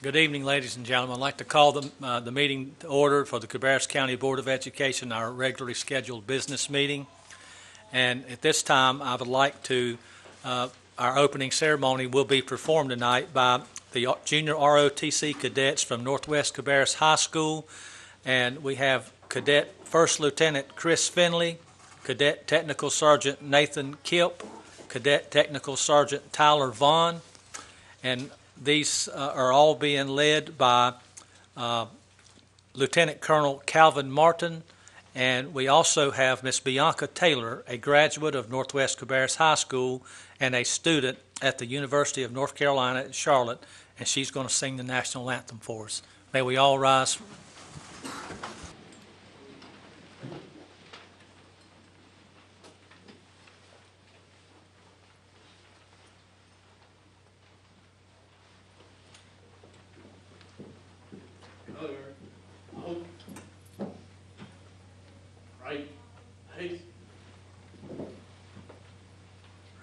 Good evening, ladies and gentlemen. I'd like to call the meeting to order for the Cabarrus County Board of Education, our regularly scheduled business meeting. And at this time, I would like to, our opening ceremony will be performed tonight by the junior ROTC cadets from Northwest Cabarrus High School. And we have Cadet First Lieutenant Chris Finley, Cadet Technical Sergeant Nathan Kipp, Cadet Technical Sergeant Tyler Vaughn, and these are all being led by Lieutenant Colonel Calvin Martin, and we also have Miss Bianca Taylor, a graduate of Northwest Cabarrus High School and a student at the University of North Carolina at Charlotte, and she's going to sing the national anthem for us. May we all rise.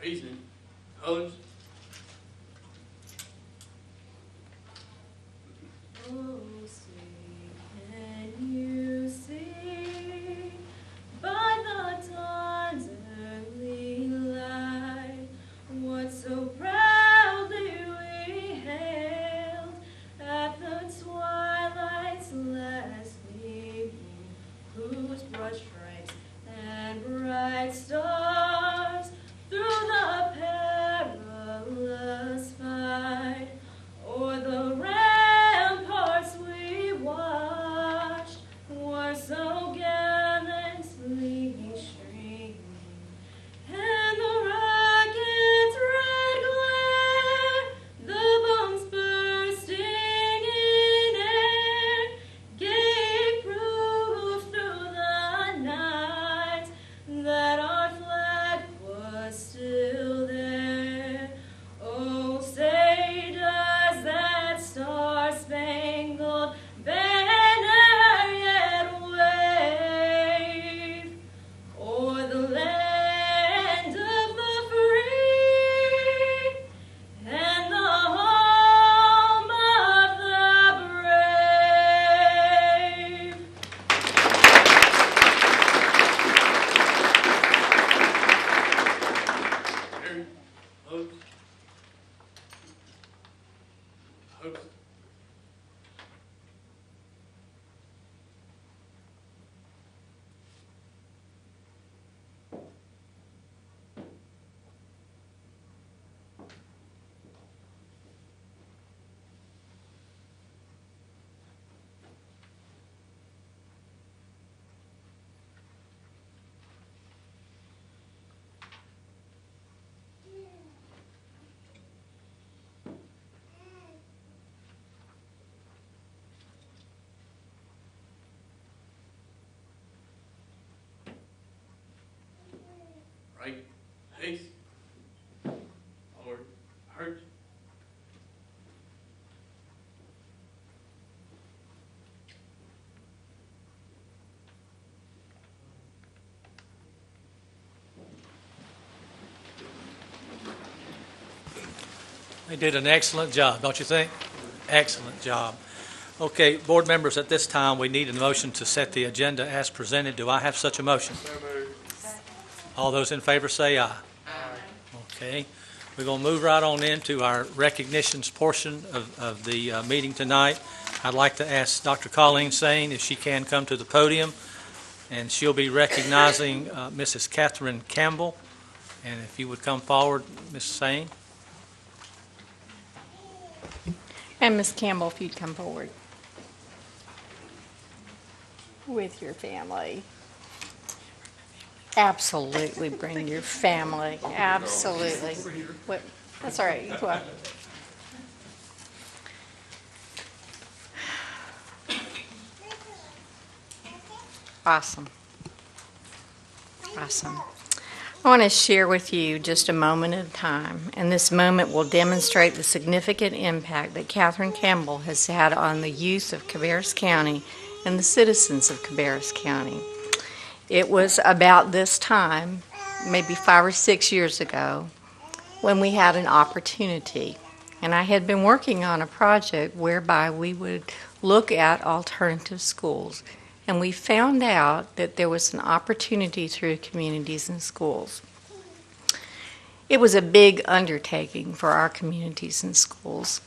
Raising, colors. Oh, see, can you see by the dawn's early light what so proudly we hailed at the twilight's last gleaming, whose broad stripes and bright stars through the perilous fight, o'er the ramparts we watched, were so gallantly streaming, and the rocket's red glare, the bombs bursting in air, gave proof through the night that our flag was still there. Oh, say does that star-spangled banner yet wave o'er the land of the free and the home of the brave? Aaron, Hopes. Hopes. Right, haste, forward, hurt. They did an excellent job, don't you think? Excellent job. Okay, board members, at this time, we need a motion to set the agenda as presented. Do I have such a motion? All those in favor say aye. Okay. We're going to move right on into our recognitions portion of the meeting tonight. I'd like to ask Dr. Colleen Sane if she can come to the podium, and she'll be recognizing Mrs. Catherine Campbell. And if you would come forward, Mrs. Sane. And Ms. Campbell, if you'd come forward with your family. Absolutely, bring your family. Absolutely. What? That's all right. What? Awesome. Awesome. I want to share with you just a moment at a time, and this moment will demonstrate the significant impact that Catherine Campbell has had on the youth of Cabarrus County and the citizens of Cabarrus County. It was about this time, maybe 5 or 6 years ago, when we had an opportunity And I had been working on a project whereby we would look at alternative schools. And we found out that there was an opportunity through communities and schools. It was a big undertaking for our communities and schools.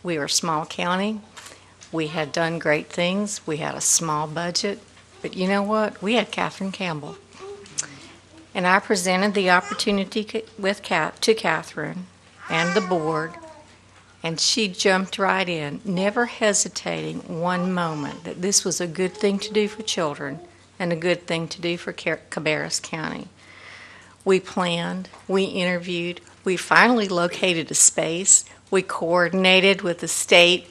We were a small county. We had done great things. We had a small budget. But you know what? We had Catherine Campbell. And I presented the opportunity to Catherine and the board, and she jumped right in, never hesitating one moment that this was a good thing to do for children and a good thing to do for Cabarrus County. We planned, we interviewed, we finally located a space, we coordinated with the state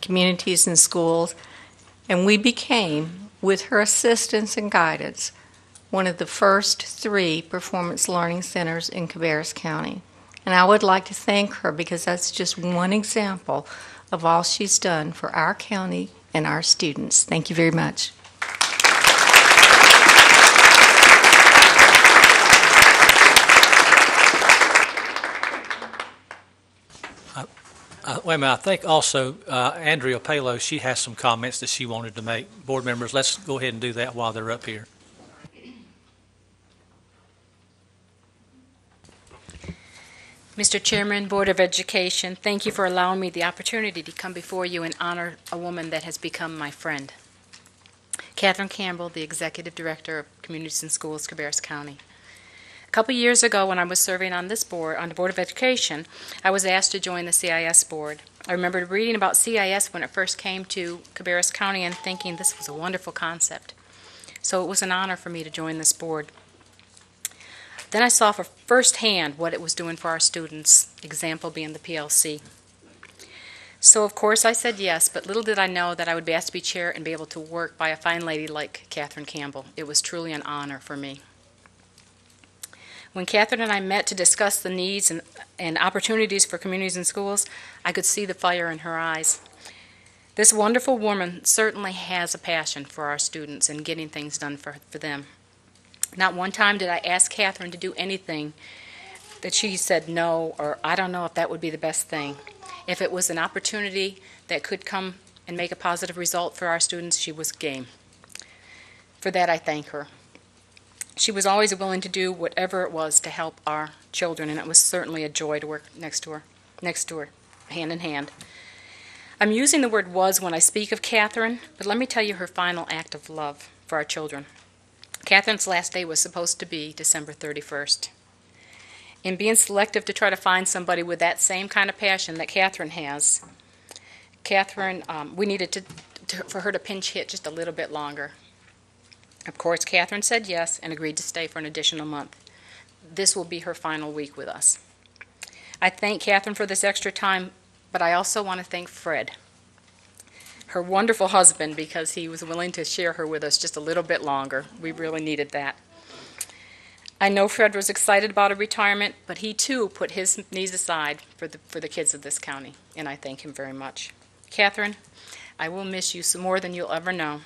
communities and schools, and we became, with her assistance and guidance, one of the first 3 performance learning centers in Cabarrus County. And I would like to thank her because that's just one example of all she's done for our county and our students. Thank you very much. Wait a minute, I think also Andrea Palo, she has some comments that she wanted to make. Board members, let's go ahead and do that while they're up here. Mr. Chairman, Board of Education, thank you for allowing me the opportunity to come before you and honor a woman that has become my friend. Catherine Campbell, the Executive Director of Communities and Schools, Cabarrus County. A couple years ago, when I was serving on this board, on the Board of Education, I was asked to join the CIS board. I remember reading about CIS when it first came to Cabarrus County and thinking this was a wonderful concept. So it was an honor for me to join this board. Then I saw for firsthand what it was doing for our students, example being the PLC. So of course I said yes, but little did I know that I would be asked to be chair and be able to work by a fine lady like Catherine Campbell. It was truly an honor for me. When Catherine and I met to discuss the needs and opportunities for communities and schools, I could see the fire in her eyes. This wonderful woman certainly has a passion for our students and getting things done for them. Not one time did I ask Catherine to do anything that she said no, or I don't know if that would be the best thing. If it was an opportunity that could come and make a positive result for our students, she was game. For that, I thank her. She was always willing to do whatever it was to help our children, and it was certainly a joy to work next to her, hand in hand. I'm using the word was when I speak of Catherine, but let me tell you her final act of love for our children. Catherine's last day was supposed to be December 31st. In being selective to try to find somebody with that same kind of passion that Catherine has, we needed for her to pinch hit just a little bit longer. Of course, Catherine said yes and agreed to stay for an additional month. This will be her final week with us. I thank Catherine for this extra time, but I also want to thank Fred, her wonderful husband, because he was willing to share her with us just a little bit longer. We really needed that. I know Fred was excited about a retirement, but he too put his needs aside for the kids of this county, and I thank him very much. Catherine, I will miss you more than you'll ever know.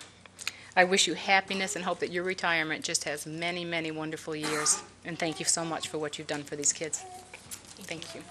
I wish you happiness and hope that your retirement just has many, many wonderful years. And thank you so much for what you've done for these kids. Thank you.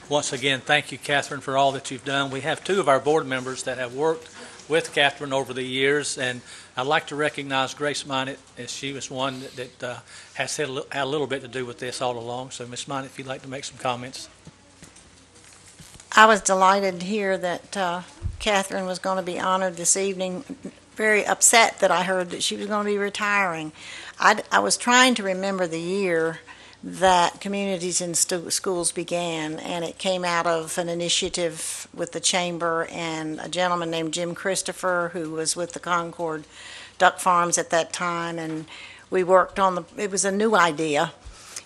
Once again, thank you, Catherine, for all that you've done. We have 2 of our board members that have worked with Catherine over the years, and I'd like to recognize Grace Mynatt, as she was one that has had a little bit to do with this all along. So, Ms. Mynatt, if you'd like to make some comments. I was delighted to hear that Catherine was going to be honored this evening. Very upset that I heard that she was going to be retiring. I was trying to remember the year that Communities in Schools began, and it came out of an initiative with the Chamber and a gentleman named Jim Christopher, who was with the Concord Duck Farms at that time, and we worked on it was a new idea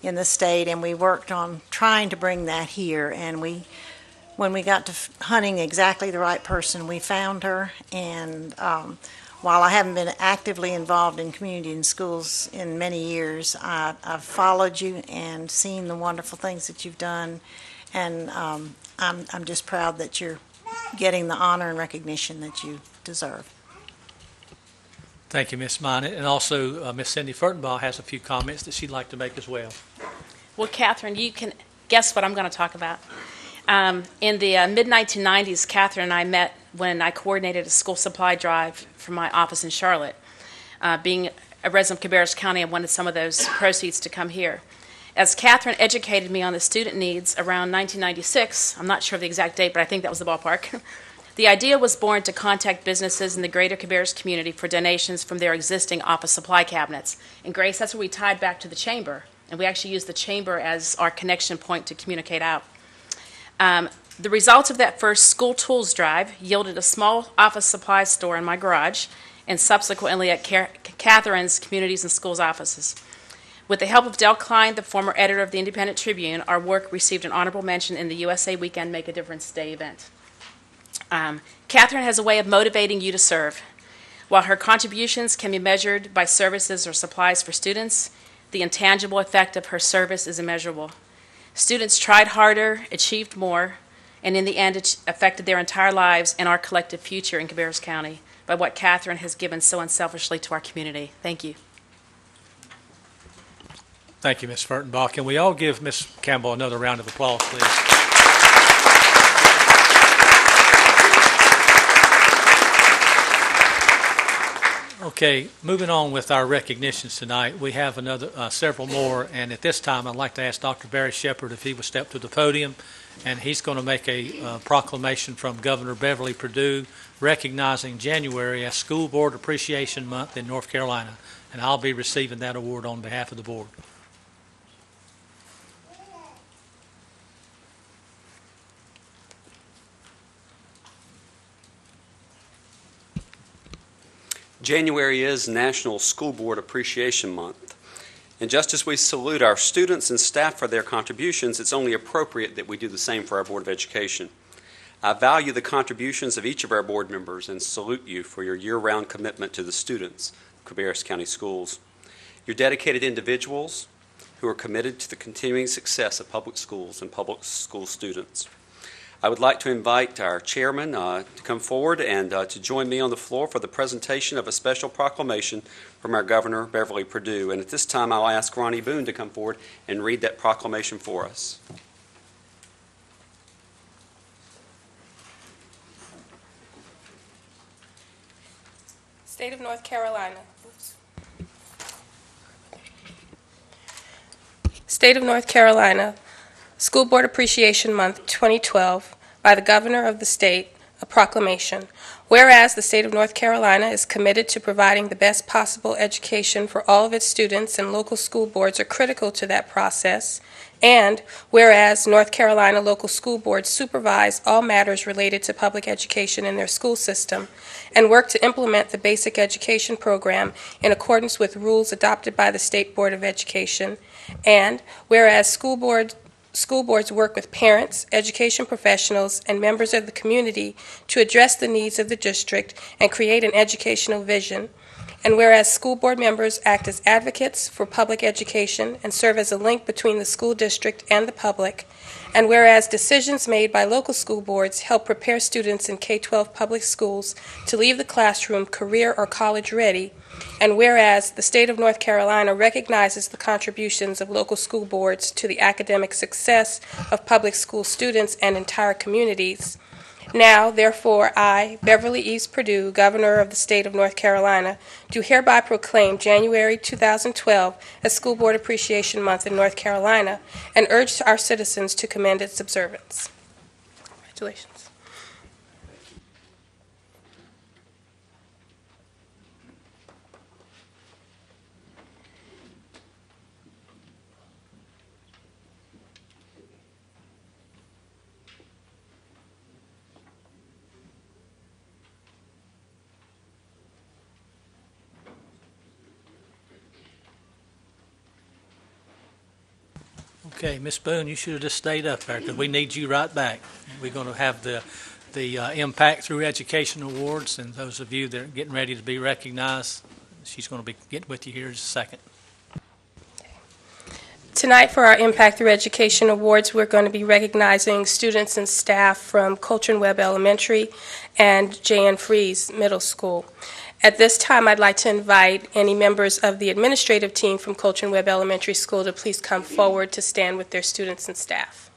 in the state, and we worked on trying to bring that here, and when we got to hunting exactly the right person, we found her, and while I haven't been actively involved in Community in Schools in many years, I've followed you and seen the wonderful things that you've done, and I'm just proud that you're getting the honor and recognition that you deserve. Thank you, Ms. Mynatt. And also, Ms. Cindy Fertenbaugh has a few comments that she'd like to make as well. Well, Catherine, you can guess what I'm going to talk about. In the mid-1990s, Catherine and I met when I coordinated a school supply drive from my office in Charlotte. Being a resident of Cabarrus County, I wanted some of those proceeds to come here. As Catherine educated me on the student needs around 1996, I'm not sure of the exact date, but I think that was the ballpark, the idea was born to contact businesses in the greater Cabarrus community for donations from their existing office supply cabinets. And Grace, that's where we tied back to the Chamber, and we actually used the Chamber as our connection point to communicate out. The results of that first school tools drive yielded a small office supply store in my garage and subsequently at Catherine's Communities and Schools offices. With the help of Del Klein, the former editor of the Independent Tribune, our work received an honorable mention in the USA Weekend Make a Difference Day event. Catherine has a way of motivating you to serve. While her contributions can be measured by services or supplies for students, the intangible effect of her service is immeasurable. Students tried harder, achieved more, and in the end it affected their entire lives and our collective future in Cabarrus County by what Catherine has given so unselfishly to our community. Thank you. Thank you, Ms. Fertenbaugh. Can we all give Ms. Campbell another round of applause, please? Okay, moving on with our recognitions tonight, we have several more, and at this time I'd like to ask Dr. Barry Shepherd if he would step to the podium, and he's going to make a proclamation from Governor Beverly Perdue recognizing January as School Board Appreciation Month in North Carolina, and I'll be receiving that award on behalf of the board. January is National School Board Appreciation Month, and just as we salute our students and staff for their contributions, it's only appropriate that we do the same for our Board of Education. I value the contributions of each of our board members and salute you for your year-round commitment to the students of Cabarrus County Schools. You're dedicated individuals who are committed to the continuing success of public schools and public school students. I would like to invite our chairman to come forward and to join me on the floor for the presentation of a special proclamation from our Governor, Beverly Perdue. And at this time, I'll ask Ronnye Boone to come forward and read that proclamation for us. State of North Carolina. State of North Carolina, School Board Appreciation Month 2012, by the Governor of the State, a proclamation. Whereas the State of North Carolina is committed to providing the best possible education for all of its students, and local school boards are critical to that process, and whereas North Carolina local school boards supervise all matters related to public education in their school system and work to implement the basic education program in accordance with rules adopted by the State Board of Education, and whereas school boards work with parents, education professionals, and members of the community to address the needs of the district and create an educational vision. And whereas school board members act as advocates for public education and serve as a link between the school district and the public, and whereas decisions made by local school boards help prepare students in K-12 public schools to leave the classroom career or college ready, and whereas the state of North Carolina recognizes the contributions of local school boards to the academic success of public school students and entire communities, Now, therefore, I, Beverly Eves Perdue, Governor of the State of North Carolina, do hereby proclaim January 2012 as School Board Appreciation Month in North Carolina and urge our citizens to commend its observance. Congratulations. Okay, Miss Boone, you should have just stayed up there because we need you right back. We're going to have the Impact Through Education Awards, and those of you that are getting ready to be recognized, she's going to be getting with you here in just a second. Tonight for our Impact Through Education Awards, we're going to be recognizing students and staff from Coltrane Webb Elementary and J.N. Fries Middle School. At this time, I'd like to invite any members of the administrative team from Coltrane Webb Elementary School to please come forward to stand with their students and staff.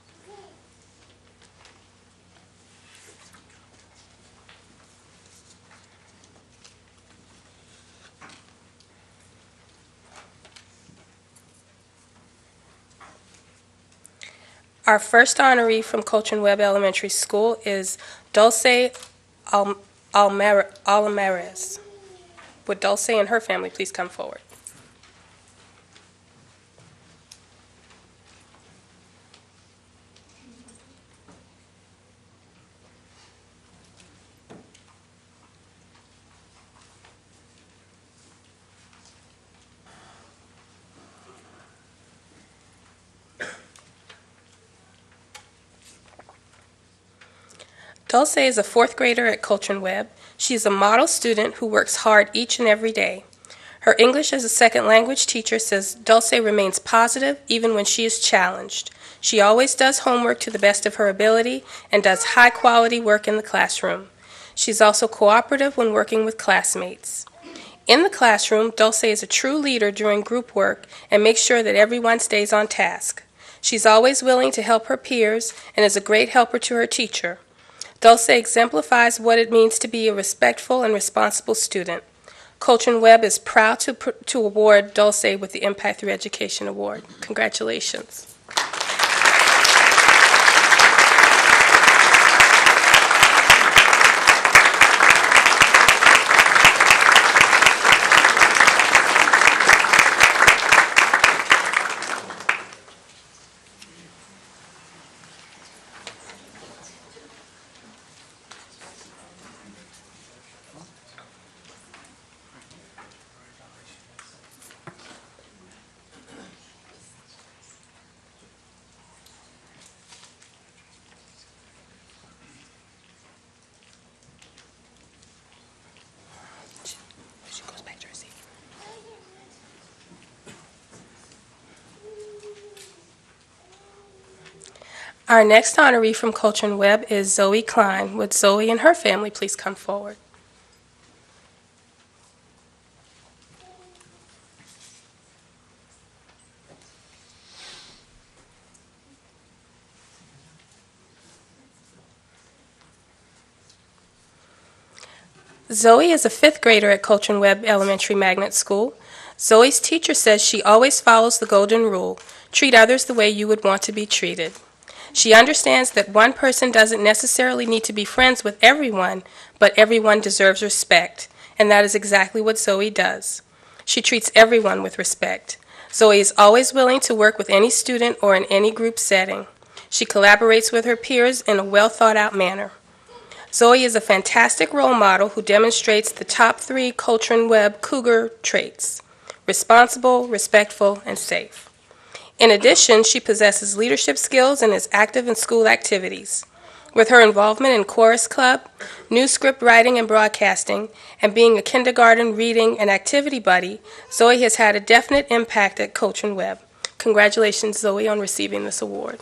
Our first honoree from Coltrane Webb Elementary School is Dulce Almares. Would Dulce and her family please come forward? Dulce is a fourth grader at Coltrane Webb. She is a model student who works hard each and every day. Her English as a second language teacher says Dulce remains positive even when she is challenged. She always does homework to the best of her ability and does high-quality work in the classroom. She's also cooperative when working with classmates. In the classroom, Dulce is a true leader during group work and makes sure that everyone stays on task. She's always willing to help her peers and is a great helper to her teacher. Dulce exemplifies what it means to be a respectful and responsible student. Coltrane Webb is proud to award Dulce with the Impact Through Education Award. Congratulations. Our next honoree from Coltrane Webb is Zoe Klein. Would Zoe and her family please come forward? Zoe is a fifth grader at Coltrane Webb Elementary Magnet School. Zoe's teacher says she always follows the golden rule: treat others the way you would want to be treated. She understands that one person doesn't necessarily need to be friends with everyone, but everyone deserves respect, and that is exactly what Zoe does. She treats everyone with respect. Zoe is always willing to work with any student or in any group setting. She collaborates with her peers in a well-thought-out manner. Zoe is a fantastic role model who demonstrates the top 3 Coltrane Webb Cougar traits: responsible, respectful, and safe. In addition, she possesses leadership skills and is active in school activities. With her involvement in Chorus Club, news script writing and broadcasting, and being a kindergarten reading and activity buddy, Zoe has had a definite impact at Coltrane Webb. Congratulations, Zoe, on receiving this award.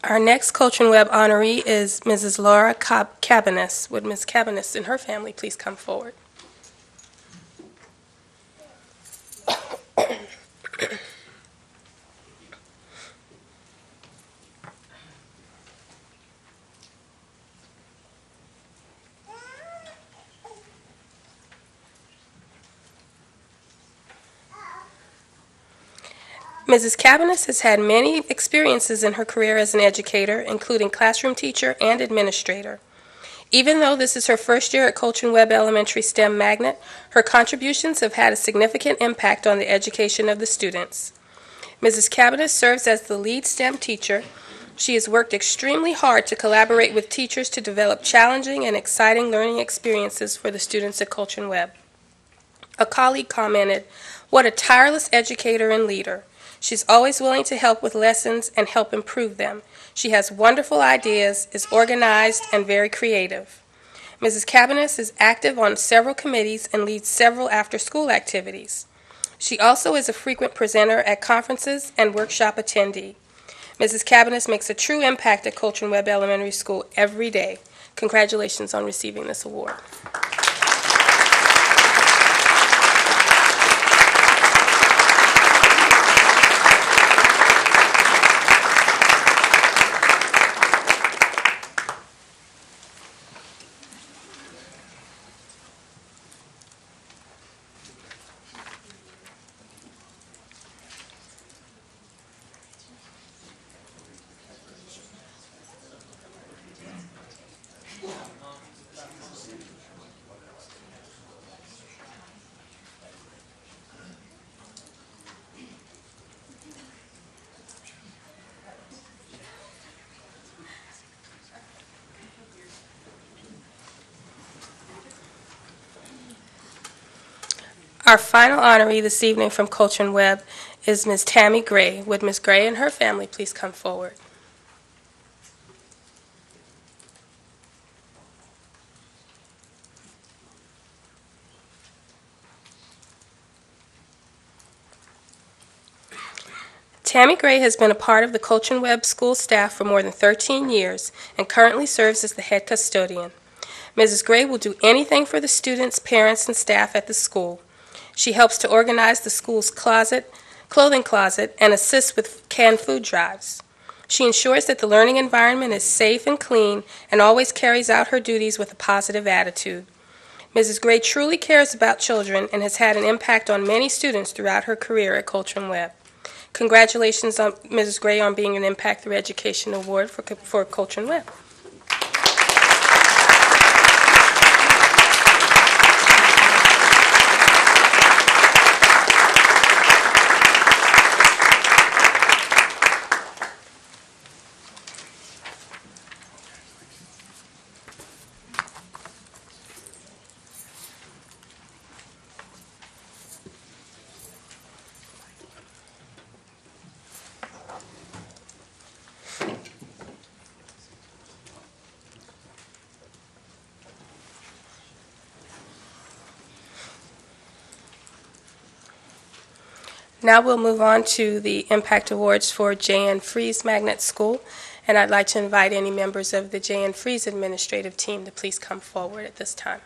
Our next Coach and Webb honoree is Mrs. Laura Cabarrus. Would Ms. Cabarrus and her family please come forward? Mrs. Cabarrus has had many experiences in her career as an educator, including classroom teacher and administrator. Even though this is her first year at Coach and Webb Elementary STEM Mynatt, her contributions have had a significant impact on the education of the students. Mrs. Cabarrus serves as the lead STEM teacher. She has worked extremely hard to collaborate with teachers to develop challenging and exciting learning experiences for the students at Coach and Webb. A colleague commented, "What a tireless educator and leader. She's always willing to help with lessons and help improve them. She has wonderful ideas, is organized, and very creative." Mrs. Cabarrus is active on several committees and leads several after-school activities. She also is a frequent presenter at conferences and workshop attendee. Mrs. Cabarrus makes a true impact at Coach and Webb Elementary School every day. Congratulations on receiving this award. Our final honoree this evening from Coach and Webb is Ms. Tammy Gray. Would Ms. Gray and her family please come forward? Tammy Gray has been a part of the Coach and Webb school staff for more than 13 years and currently serves as the head custodian. Mrs. Gray will do anything for the students, parents, and staff at the school. She helps to organize the school's clothing closet, and assists with canned food drives. She ensures that the learning environment is safe and clean and always carries out her duties with a positive attitude. Mrs. Gray truly cares about children and has had an impact on many students throughout her career at Coach and Webb. Congratulations, Mrs. Gray, on being an Impact Through Education Award for Coach and Webb. Now we'll move on to the Impact Awards for J.N. Fries Magnet School, and I'd like to invite any members of the J.N. Fries administrative team to please come forward at this time.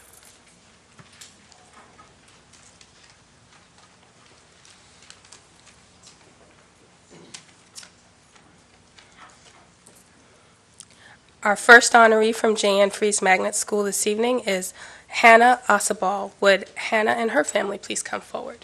Our first honoree from J.N. Fries Magnet School this evening is Hannah Osabal. Would Hannah and her family please come forward?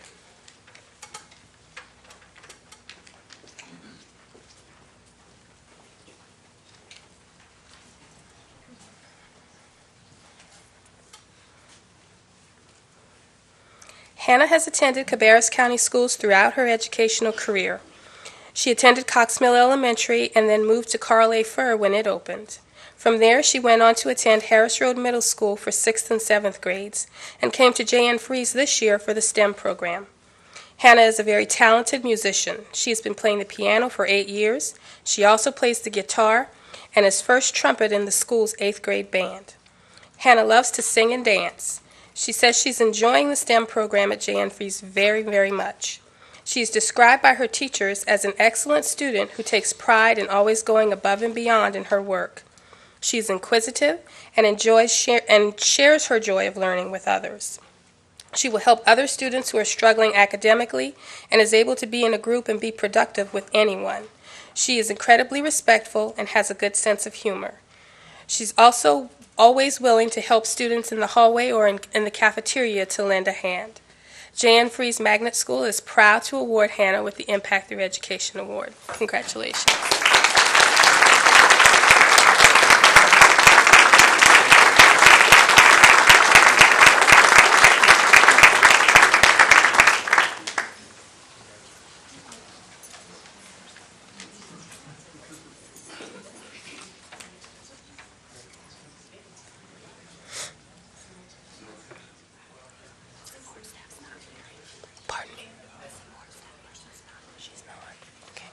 Hannah has attended Cabarrus County schools throughout her educational career. She attended Cox Mill Elementary and then moved to Carl A. Furr when it opened. From there, she went on to attend Harris Road Middle School for 6th and 7th grades and came to J.N. Fries this year for the STEM program. Hannah is a very talented musician. She has been playing the piano for 8 years. She also plays the guitar and is first trumpet in the school's 8th grade band. Hannah loves to sing and dance. She says she's enjoying the STEM program at J.N. Fries very, very much. She is described by her teachers as an excellent student who takes pride in always going above and beyond in her work. She is inquisitive and shares her joy of learning with others. She will help other students who are struggling academically and is able to be in a group and be productive with anyone. She is incredibly respectful and has a good sense of humor. She's also always willing to help students in the hallway or in the cafeteria to lend a hand. Jan Fries Magnet School is proud to award Hannah with the Impact Through Education Award. Congratulations. Pardon me. She's not. Okay.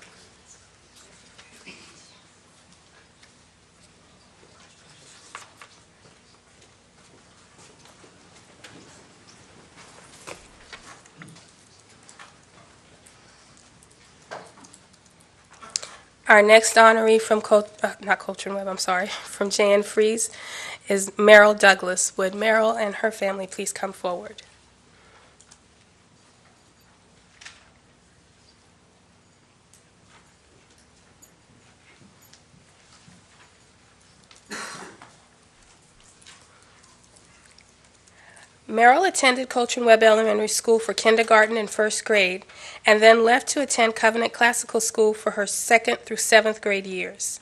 Our next honoree from from Jan Fries is Meryl Douglas. Would Meryl and her family please come forward? Meryl attended Coltrane Webb Elementary School for kindergarten and first grade, and then left to attend Covenant Classical School for her 2nd through 7th grade years.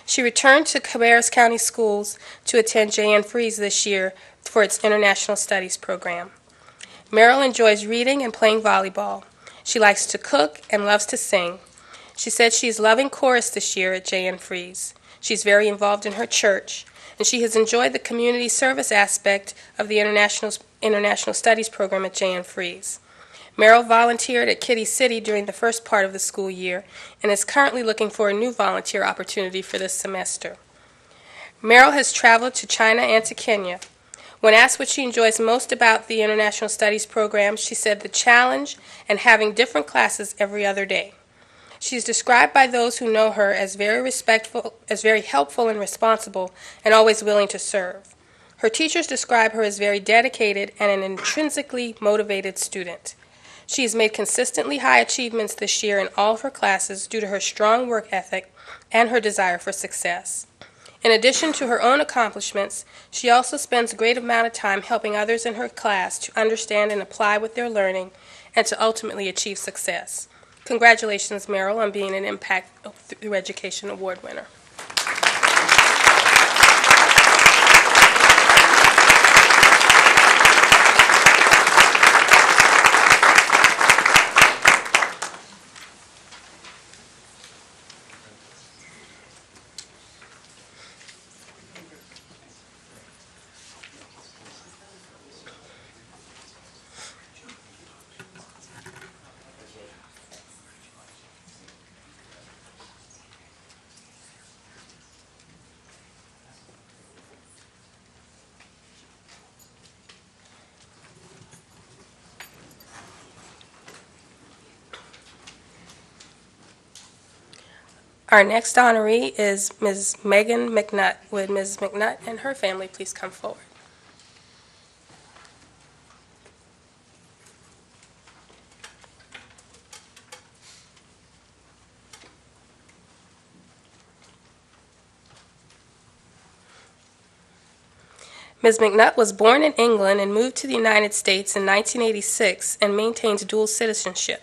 She returned to Cabarrus County Schools to attend Jan Fries this year for its International Studies program. Meryl enjoys reading and playing volleyball. She likes to cook and loves to sing. She said she is loving chorus this year at Jan Fries. She's very involved in her church, and she has enjoyed the community service aspect of the International Studies program at Jan Fries. Meryl volunteered at Kitty City during the first part of the school year and is currently looking for a new volunteer opportunity for this semester. Meryl has traveled to China and to Kenya. When asked what she enjoys most about the International Studies program, she said the challenge and having different classes every other day. She is described by those who know her as very respectful, as very helpful and responsible, and always willing to serve. Her teachers describe her as very dedicated and an intrinsically motivated student. She has made consistently high achievements this year in all of her classes due to her strong work ethic and her desire for success. In addition to her own accomplishments, she also spends a great amount of time helping others in her class to understand and apply what they're learning and to ultimately achieve success. Congratulations, Meryl, on being an Impact Through Education Award winner. Our next honoree is Ms. Megan McNutt. Would Ms. McNutt and her family please come forward? Ms. McNutt was born in England and moved to the United States in 1986 and maintains dual citizenship.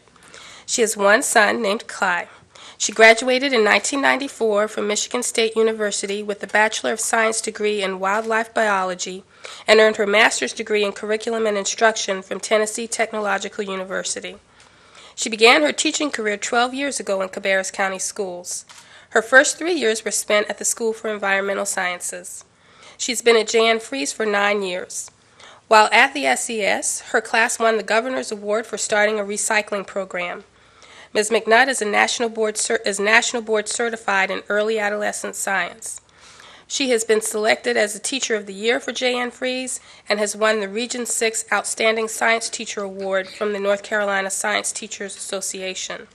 She has one son named Clyde. She graduated in 1994 from Michigan State University with a Bachelor of Science degree in Wildlife Biology and earned her master's degree in Curriculum and Instruction from Tennessee Technological University. She began her teaching career 12 years ago in Cabarrus County Schools. Her first 3 years were spent at the School for Environmental Sciences. She's been at Jan Fries for 9 years. While at the SES, her class won the Governor's Award for starting a recycling program. Ms. McNutt is National Board Certified in Early Adolescent Science. She has been selected as the Teacher of the Year for J.N. Fries and has won the Region 6 Outstanding Science Teacher Award from the North Carolina Science Teachers Association.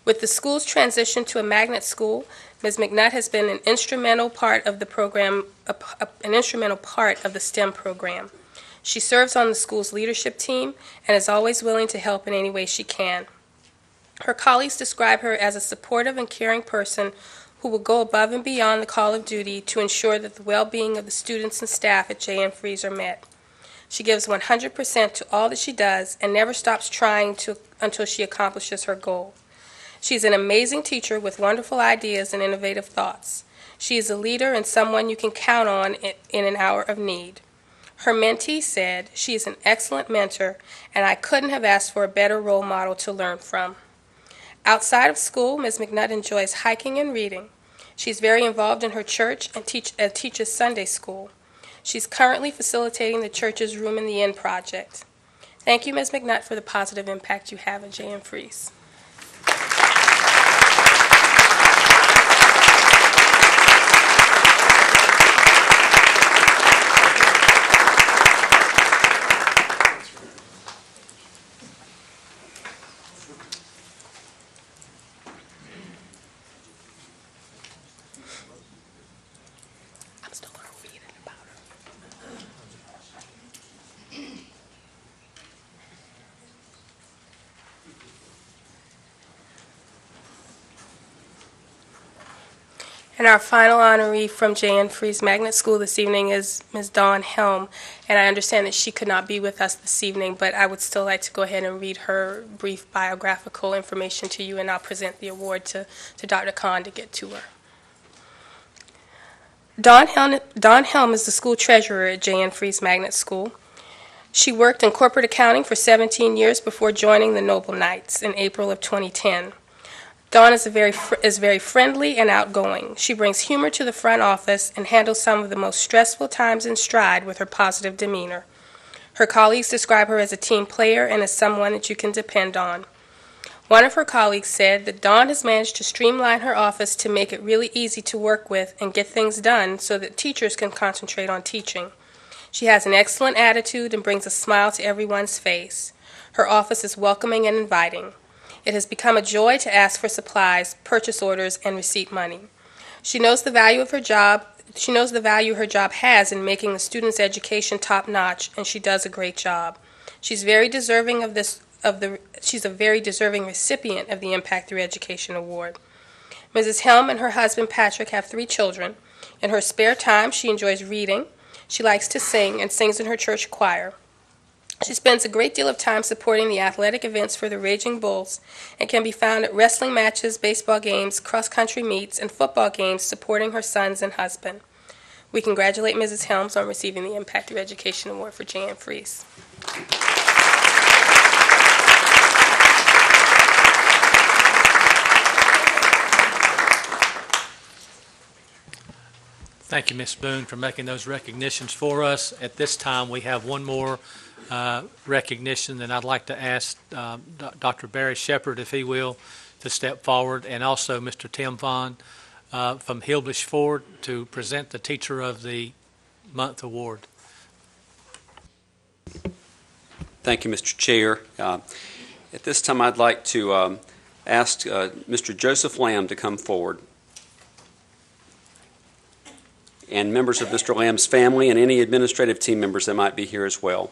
With the school's transition to a magnet school, Ms. Mynatt has been an instrumental part of the program, an instrumental part of the STEM program. She serves on the school's leadership team and is always willing to help in any way she can. Her colleagues describe her as a supportive and caring person who will go above and beyond the call of duty to ensure that the well-being of the students and staff at J.N. Fries are met. She gives 100% to all that she does and never stops trying until she accomplishes her goal. She's an amazing teacher with wonderful ideas and innovative thoughts. She is a leader and someone you can count on in an hour of need. Her mentee said, "She is an excellent mentor, and I couldn't have asked for a better role model to learn from." Outside of school, Ms. Mynatt enjoys hiking and reading. She's very involved in her church and teaches Sunday school. She's currently facilitating the church's Room in the Inn project. Thank you, Ms. Mynatt, for the positive impact you have at J.N. Fries. And our final honoree from J.N. Fries Magnet School this evening is Ms. Dawn Helm. And I understand that she could not be with us this evening, but I would still like to go ahead and read her brief biographical information to you, and I'll present the award to Dr. Kahn to get to her. Dawn Helm is the school treasurer at J.N. Fries Magnet School. She worked in corporate accounting for 17 years before joining the Noble Knights in April of 2010. Dawn is very friendly and outgoing. She brings humor to the front office and handles some of the most stressful times in stride with her positive demeanor. Her colleagues describe her as a team player and as someone that you can depend on. One of her colleagues said that Dawn has managed to streamline her office to make it really easy to work with and get things done so that teachers can concentrate on teaching. She has an excellent attitude and brings a smile to everyone's face. Her office is welcoming and inviting. It has become a joy to ask for supplies, purchase orders, and receipt money. She knows the value of her job. She knows the value her job has in making the student's education top-notch, and she does a great job. She's very deserving she's a very deserving recipient of the Impact Through Education Award. Mrs. Helm and her husband Patrick have 3 children. In her spare time, she enjoys reading. She likes to sing and sings in her church choir. She spends a great deal of time supporting the athletic events for the Raging Bulls and can be found at wrestling matches, baseball games, cross-country meets, and football games supporting her sons and husband. We congratulate Mrs. Helms on receiving the Impact Through Education Award for J.N. Fries. Thank you, Ms. Boone, for making those recognitions for us. At this time, we have one more recognition, and I'd like to ask Dr. Barry Shepard, if he will, to step forward, and also Mr. Tim Vaughn from Hillblish Ford to present the Teacher of the Month Award. Thank you, Mr. Chair. At this time, I'd like to ask Mr. Joseph Lamb to come forward, and members of Mr. Lamb's family and any administrative team members that might be here as well.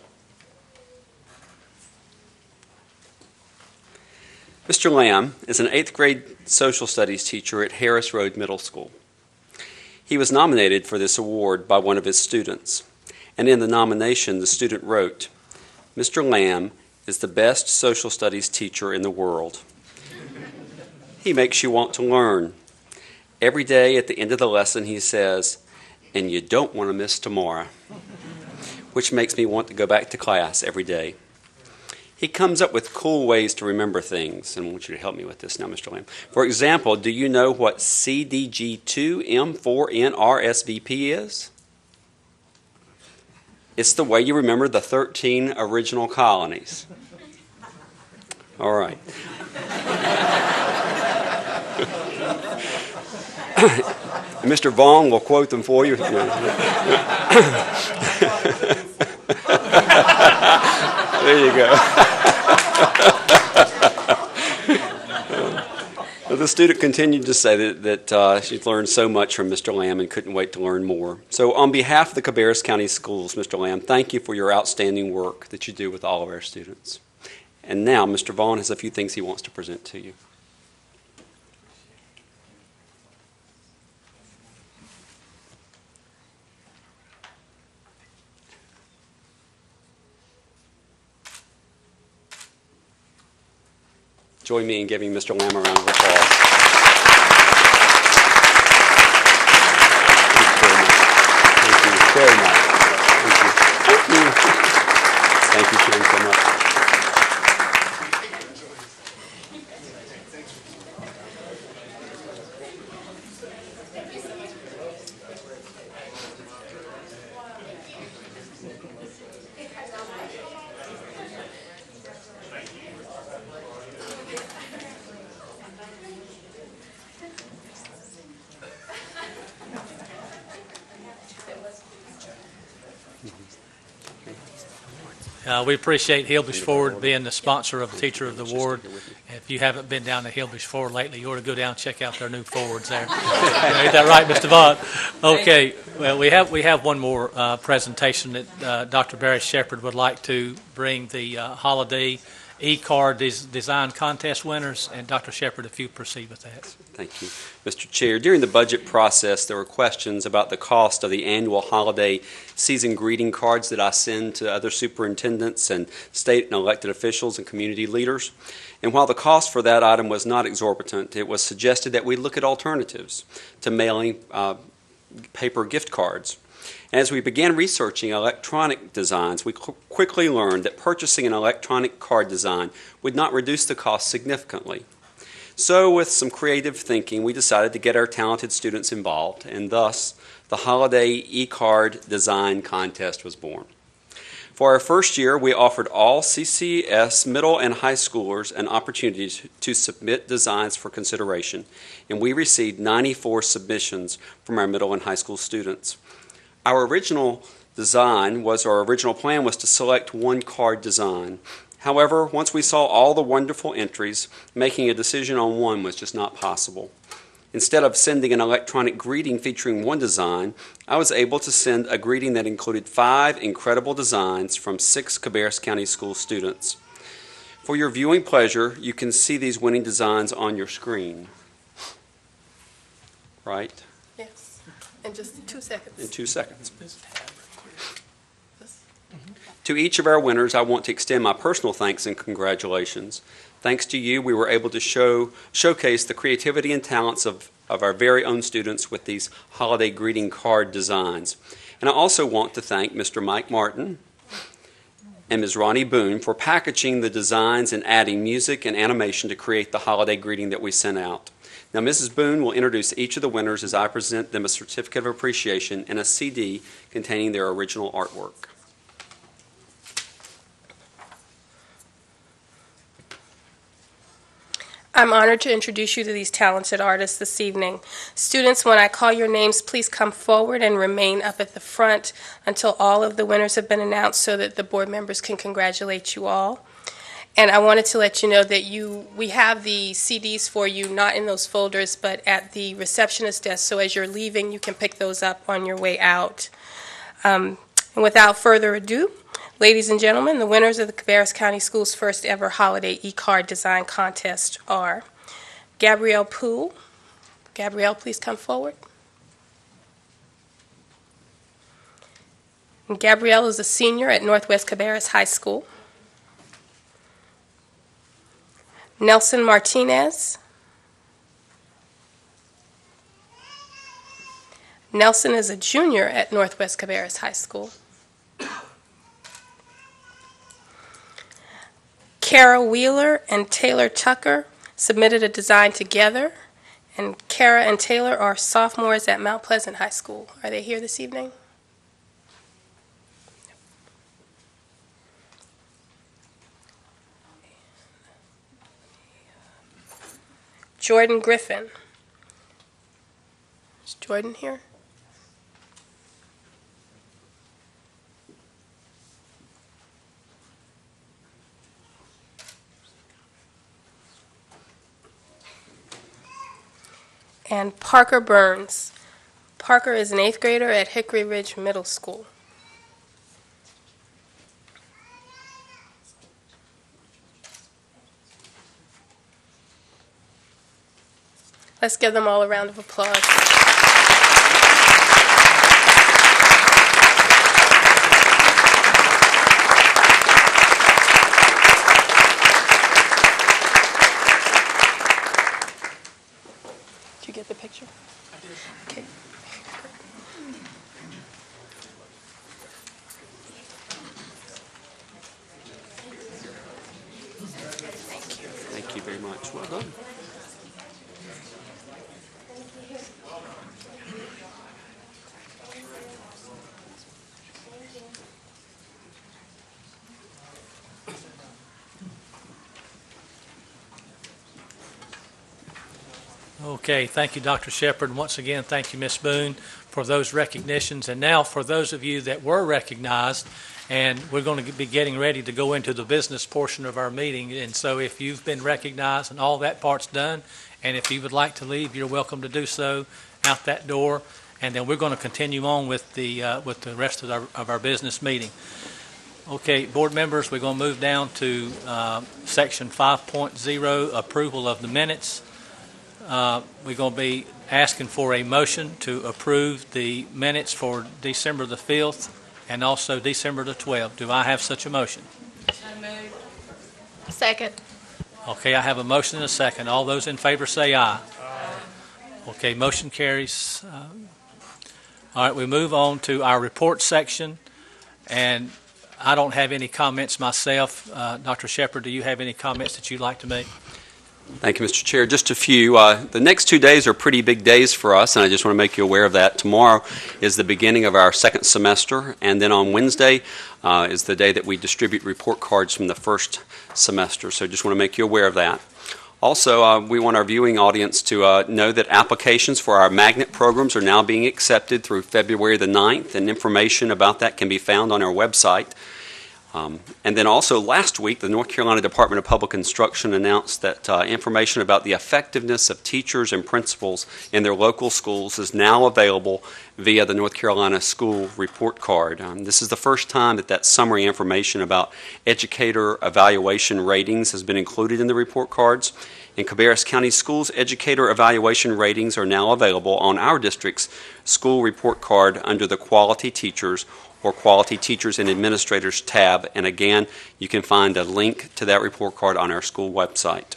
Mr. Lamb is an 8th grade social studies teacher at Harris Road Middle School. He was nominated for this award by one of his students, and in the nomination the student wrote, "Mr. Lamb is the best social studies teacher in the world. He makes you want to learn. Every day at the end of the lesson he says, 'And you don't want to miss tomorrow,' which makes me want to go back to class every day. He comes up with cool ways to remember things, and I want you to help me with this now, Mr. Lamb. For example, do you know what CDG2M4NRSVP is? It's the way you remember the 13 original colonies. All right. And Mr. Vaughn will quote them for you. There you go. The student continued to say that she's learned so much from Mr. Lamb and couldn't wait to learn more. So on behalf of the Cabarrus County Schools, Mr. Lamb, thank you for your outstanding work that you do with all of our students. And now Mr. Vaughn has a few things he wants to present to you. Join me in giving Mr. Lamb a round of applause. Thank you very much. Thank you. Thank you, Sharon, so much. We appreciate Hillbush Forward being the sponsor of Teacher of the Award. If you haven't been down to Hillbush Forward lately, you ought to go down and check out their new forwards there. Ain't that right, Mr. Vaughn? Okay. Well, we have one more presentation that Dr. Barry Shepard would like to bring the holiday e-card design contest winners. And Dr. Shepard, if you proceed with that. Thank you. Mr. Chair, during the budget process, there were questions about the cost of the annual holiday season greeting cards that I send to other superintendents and state and elected officials and community leaders. And while the cost for that item was not exorbitant, it was suggested that we look at alternatives to mailing paper gift cards. And as we began researching electronic designs, we quickly learned that purchasing an electronic card design would not reduce the cost significantly. So with some creative thinking, we decided to get our talented students involved, and thus the Holiday e-card design contest was born. For our first year, we offered all CCS middle and high schoolers an opportunity to submit designs for consideration, and we received 94 submissions from our middle and high school students. Our original plan was to select one card design. However, once we saw all the wonderful entries, making a decision on one was just not possible. Instead of sending an electronic greeting featuring one design, I was able to send a greeting that included 5 incredible designs from 6 Cabarrus County School students. For your viewing pleasure, you can see these winning designs on your screen. Right? Yes. In just 2 seconds. In 2 seconds. To each of our winners, I want to extend my personal thanks and congratulations. Thanks to you, we were able to showcase the creativity and talents of our very own students with these holiday greeting card designs. And I also want to thank Mr. Mike Martin and Ms. Ronnye Boone for packaging the designs and adding music and animation to create the holiday greeting that we sent out. Now, Mrs. Boone will introduce each of the winners as I present them a certificate of appreciation and a CD containing their original artwork. I'm honored to introduce you to these talented artists this evening. Students, when I call your names, please come forward and remain up at the front until all of the winners have been announced so that the board members can congratulate you all. And I wanted to let you know that we have the CDs for you, not in those folders, but at the receptionist desk. So as you're leaving, you can pick those up on your way out. And without further ado, ladies and gentlemen, the winners of the Cabarrus County Schools' first ever holiday e-card design contest are Gabrielle Poole. Gabrielle, please come forward. And Gabrielle is a senior at Northwest Cabarrus High School. Nelson Martinez. Nelson is a junior at Northwest Cabarrus High School. Kara Wheeler and Taylor Tucker submitted a design together, and Kara and Taylor are sophomores at Mount Pleasant High School. Are they here this evening? Jordan Griffin. Jordan here? And Parker Burns. Parker is an 8th grader at Hickory Ridge Middle School. Let's give them all a round of applause. Did you get the picture? I did. Okay. Thank you very much. Well done. Okay, thank you, Dr. Shepard. And once again, thank you, Ms. Boone, for those recognitions. And now for those of you that were recognized, and we're going to be getting ready to go into the business portion of our meeting. And so if you've been recognized and all that part's done, and if you would like to leave, you're welcome to do so out that door. And then we're going to continue on with the rest of our business meeting. Okay, board members, we're going to move down to section 5.0, approval of the minutes. We're going to be asking for a motion to approve the minutes for December the 5th and also December the 12th. Do I have such a motion? So moved. Second. Okay, I have a motion and a second. All those in favor say aye. Okay, motion carries. All right, we move on to our report section, and I don't have any comments myself. Dr. Shepard, do you have any comments that you'd like to make? Thank you, Mr. Chair. Just a few. The next 2 days are pretty big days for us, and I just want to make you aware of that. Tomorrow is the beginning of our second semester, and then on Wednesday is the day that we distribute report cards from the first semester. So just want to make you aware of that. Also, we want our viewing audience to know that applications for our magnet programs are now being accepted through February the 9th, and information about that can be found on our website. And then also last week, the North Carolina Department of Public Instruction announced that information about the effectiveness of teachers and principals in their local schools is now available via the North Carolina School Report Card. This is the first time that summary information about educator evaluation ratings has been included in the report cards. In Cabarrus County Schools, educator evaluation ratings are now available on our district's school report card under the Quality Teachers or Quality Teachers and Administrators tab. And again, you can find a link to that report card on our school website.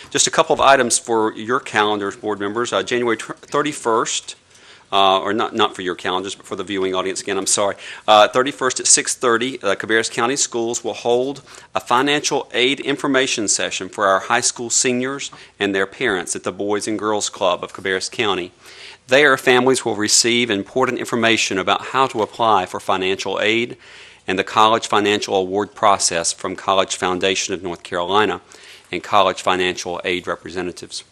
Just a couple of items for your calendars, board members. January 31st, or not for your calendars, but for the viewing audience again, I'm sorry. 31st at 6:30, Cabarrus County Schools will hold a financial aid information session for our high school seniors and their parents at the Boys and Girls Club of Cabarrus County. There, families will receive important information about how to apply for financial aid and the College Financial Award process from College Foundation of North Carolina and College Financial Aid representatives.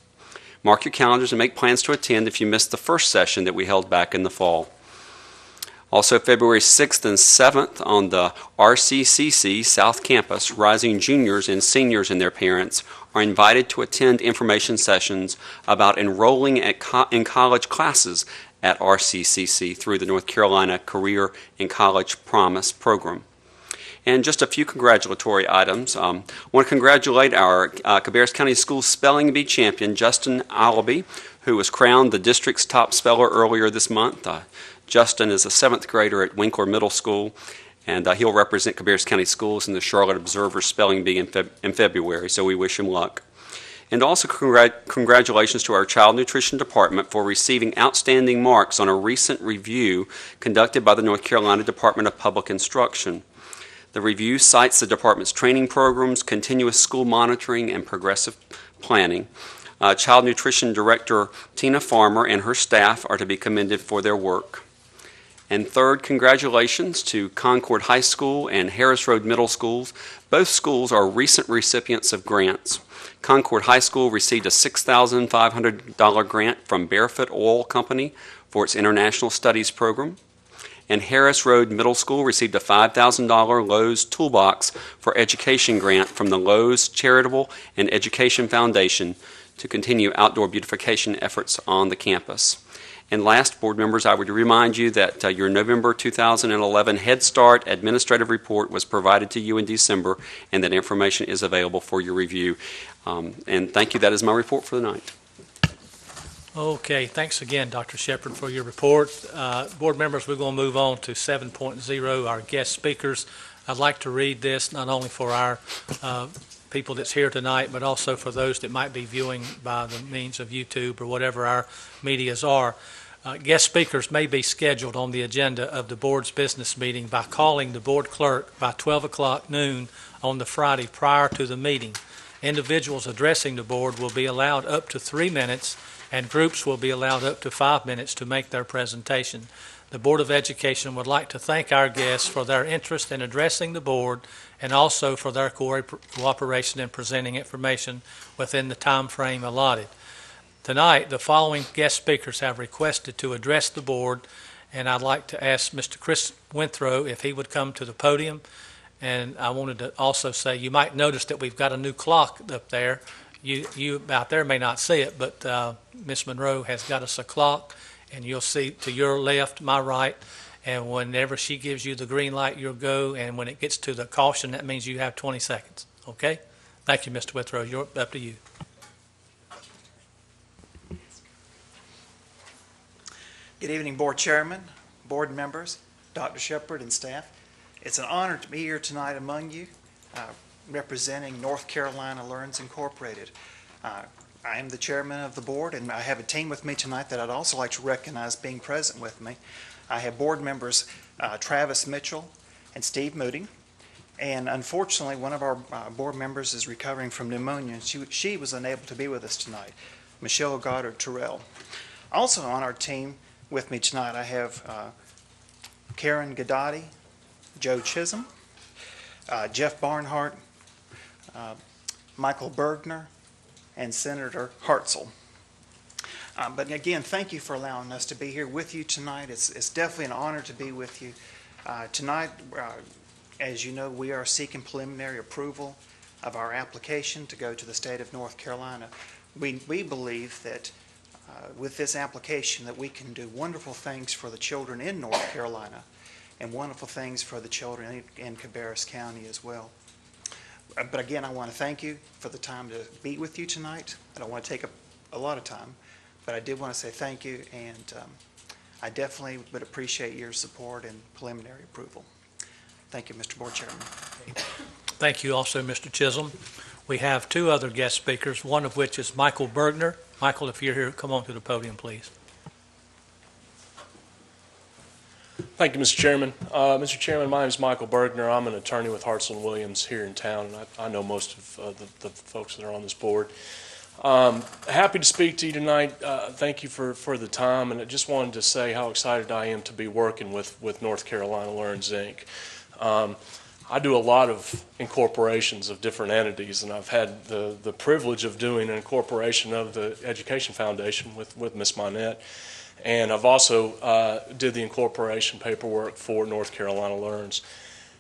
Mark your calendars and make plans to attend if you missed the first session that we held back in the fall. Also, February 6th and 7th on the RCCC South Campus, rising juniors and seniors and their parents are invited to attend information sessions about enrolling in college classes at RCCC through the North Carolina Career and College Promise program. And just a few congratulatory items. I want to congratulate our Cabarrus County Schools Spelling Bee champion, Justin Allaby, who was crowned the district's top speller earlier this month. Justin is a 7th grader at Winkler Middle School, and he'll represent Cabarrus County Schools in the Charlotte Observer Spelling Bee in February, so we wish him luck. And also congratulations to our Child Nutrition Department for receiving outstanding marks on a recent review conducted by the North Carolina Department of Public Instruction. The review cites the department's training programs, continuous school monitoring, and progressive planning. Child Nutrition Director Tina Farmer and her staff are to be commended for their work. And third, congratulations to Concord High School and Harris Road Middle Schools. Both schools are recent recipients of grants. Concord High School received a $6,500 grant from Barefoot Oil Company for its International Studies program. And Harris Road Middle School received a $5,000 Lowe's Toolbox for Education grant from the Lowe's Charitable and Education Foundation to continue outdoor beautification efforts on the campus. And last, board members, I would remind you that your November 2011 Head Start administrative report was provided to you in December, and that information is available for your review. And thank you. That is my report for the night. Okay, thanks again, Dr. Shepard, for your report. Board members, we're going to move on to 7.0, our guest speakers. I'd like to read this not only for our people that's here tonight, but also for those that might be viewing by the means of YouTube or whatever our medias are. Guest speakers may be scheduled on the agenda of the board's business meeting by calling the board clerk by 12 o'clock noon on the Friday prior to the meeting. Individuals addressing the board will be allowed up to 3 minutes, and groups will be allowed up to 5 minutes to make their presentation. The Board of Education would like to thank our guests for their interest in addressing the board and also for their cooperation in presenting information within the time frame allotted. Tonight, the following guest speakers have requested to address the board, and I'd like to ask Mr. Chris Withrow if he would come to the podium. And I wanted to also say, you might notice that we've got a new clock up there. You out there may not see it, but Miss Monroe has got us a clock, and you'll see to your left, my right, and whenever she gives you the green light, you'll go, and when it gets to the caution, that means you have 20 seconds. Okay? Thank you, Mr. Withrow. You're up to you. Good evening, Board Chairman, board members, Dr. Shepard, and staff. It's an honor to be here tonight among you, representing North Carolina Learns Incorporated. I am the chairman of the board, and I have a team with me tonight that I'd also like to recognize being present with me. I have board members Travis Mitchell and Steve Moody, and unfortunately one of our board members is recovering from pneumonia, and she was unable to be with us tonight, Michelle Goddard Terrell. Also on our team with me tonight I have Karen Gadati, Joe Chisholm, Jeff Barnhart, Michael Bergner, and Senator Hartzell. But again, thank you for allowing us to be here with you tonight. It's definitely an honor to be with you. Tonight, as you know, we are seeking preliminary approval of our application to go to the state of North Carolina. We believe that with this application that we can do wonderful things for the children in North Carolina and wonderful things for the children in Cabarrus County as well. But again, I want to thank you for the time to be with you tonight. I don't want to take up a lot of time, but I did want to say thank you, and I definitely would appreciate your support and preliminary approval. Thank you, Mr. Board Chairman. Thank you also, Mr. Chisholm. We have two other guest speakers, one of which is Michael Bergner. Michael, if you're here, come on to the podium, please. Thank you, Mr. Chairman. Mr. Chairman, my name is Michael Bergner. I'm an attorney with Hartzell & Williams here in town, and I know most of the folks that are on this board. Happy to speak to you tonight. Thank you for the time, and I just wanted to say how excited I am to be working with North Carolina Learns, Inc. I do a lot of incorporations of different entities, and I've had the privilege of doing an incorporation of the Education Foundation with Ms. Mynatt. And I've also did the incorporation paperwork for North Carolina Learns.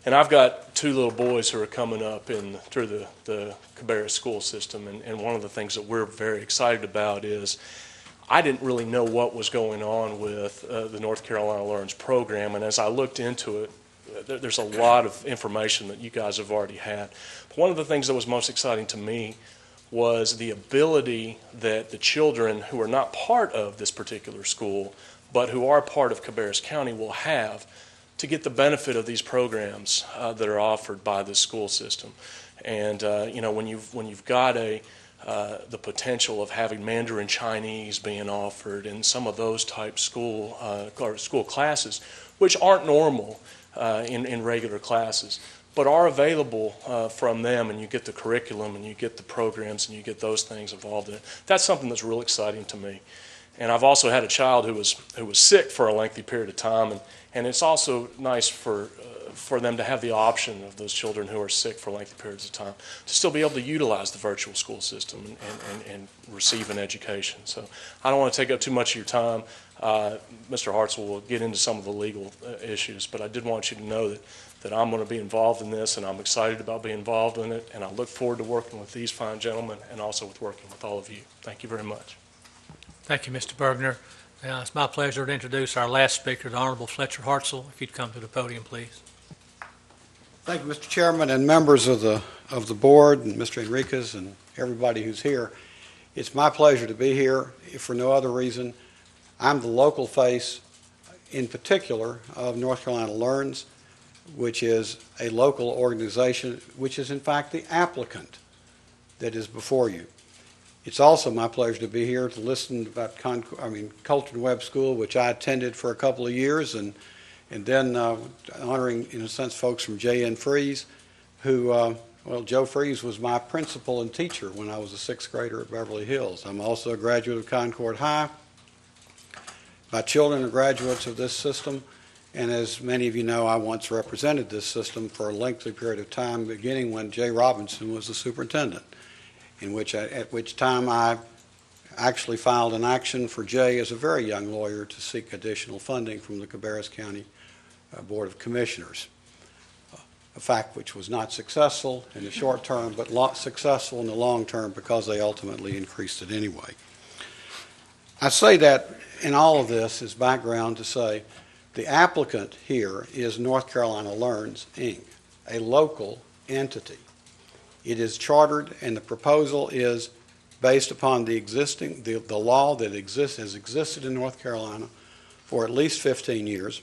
And I've got two little boys who are coming up through the Cabarrus school system, and one of the things that we're very excited about is I didn't really know what was going on with the North Carolina Learns program, and as I looked into it, there's a lot of information that you guys have already had. But one of the things that was most exciting to me was the ability that the children who are not part of this particular school, but who are part of Cabarrus County, will have to get the benefit of these programs that are offered by this school system. And you know, when you've got the potential of having Mandarin Chinese being offered and some of those type school classes, which aren't normal in regular classes, but are available from them, and you get the curriculum and you get the programs and you get those things involved in it. That's something that's real exciting to me. And I've also had a child who was sick for a lengthy period of time, and it's also nice for them to have the option of those children who are sick for lengthy periods of time to still be able to utilize the virtual school system and receive an education. So I don't want to take up too much of your time. Mr. Hartzell will get into some of the legal issues, but I did want you to know that I'm going to be involved in this, and I'm excited about being involved in it, and I look forward to working with these fine gentlemen and also with working with all of you. Thank you very much. Thank you, Mr. Bergner. Now, it's my pleasure to introduce our last speaker, the Honorable Fletcher Hartzell. If you'd come to the podium, please. Thank you, Mr. Chairman, and members of the board, and Mr. Enriquez, and everybody who's here. It's my pleasure to be here, if for no other reason. I'm the local face, in particular, of North Carolina Learns, which is a local organization, which is in fact the applicant that is before you. It's also my pleasure to be here to listen about Colton Webb School, which I attended for a couple of years, and then honoring, in a sense, folks from J.N. Freeze, who, Joe Freeze was my principal and teacher when I was a sixth grader at Beverly Hills. I'm also a graduate of Concord High. My children are graduates of this system, and as many of you know, I once represented this system for a lengthy period of time, beginning when Jay Robinson was the superintendent, at which time I actually filed an action for Jay as a very young lawyer to seek additional funding from the Cabarrus County Board of Commissioners, a fact which was not successful in the short term, but successful in the long term because they ultimately increased it anyway. I say that in all of this as background to say the applicant here is North Carolina Learns, Inc., a local entity. It is chartered, and the proposal is based upon the law that has existed in North Carolina for at least 15 years,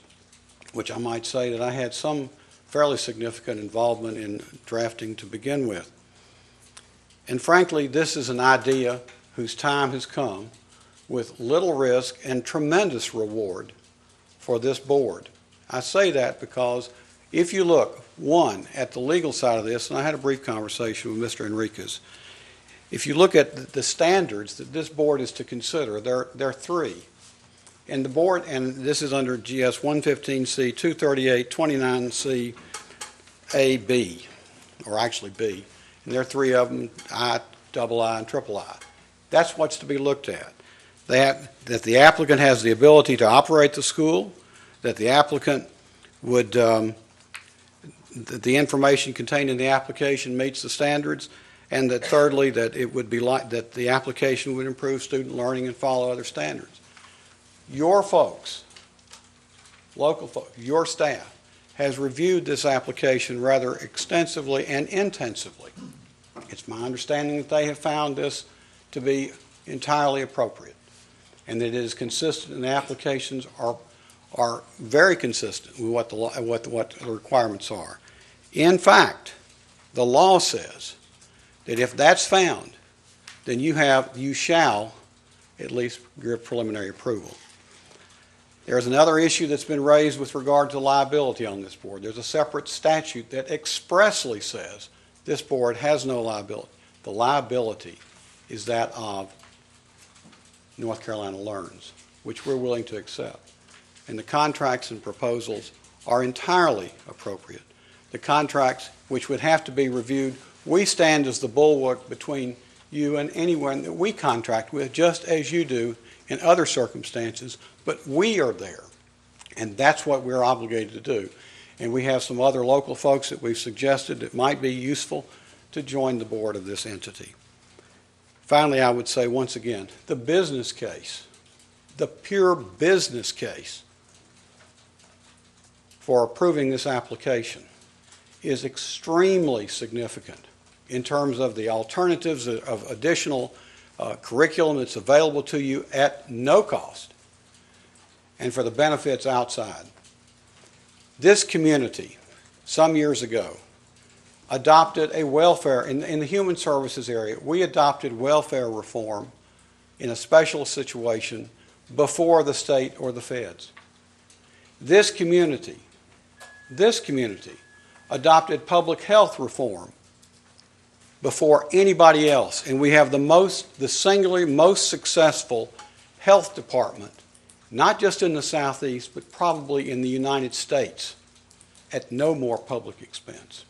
which I might say that I had some fairly significant involvement in drafting to begin with. And frankly, this is an idea whose time has come with little risk and tremendous reward for this board. I say that because if you look, one, at the legal side of this, and I had a brief conversation with Mr. Enriquez, if you look at the standards that this board is to consider, there are three. And the board, and this is under GS 115C, 238, 29C, A, B, or actually B. And there are three of them, I, double I, and triple I. That's what's to be looked at. That the applicant has the ability to operate the school, that the applicant would, that the information contained in the application meets the standards, and that thirdly, that it would be that the application would improve student learning and follow other standards. Your folks, local folks, your staff, has reviewed this application rather extensively and intensively. It's my understanding that they have found this to be entirely appropriate, and that it is consistent, and the applications are very consistent with what the requirements are. In fact, the law says that if that's found, then you shall at least give preliminary approval. There's another issue that's been raised with regard to liability on this board. There's a separate statute that expressly says this board has no liability. The liability is that of North Carolina Learns, which we're willing to accept. And the contracts and proposals are entirely appropriate. The contracts, which would have to be reviewed, we stand as the bulwark between you and anyone that we contract with, just as you do in other circumstances, but we are there, and that's what we're obligated to do. And we have some other local folks that we've suggested that might be useful to join the board of this entity. Finally, I would say once again, the business case, the pure business case for approving this application is extremely significant in terms of the alternatives of additional curriculum that's available to you at no cost, and for the benefits outside. This community, some years ago, adopted a welfare, in the human services area, we adopted welfare reform in a special situation before the state or the feds. This community adopted public health reform before anybody else, and we have the singularly most successful health department, not just in the Southeast, but probably in the United States, at no more public expense.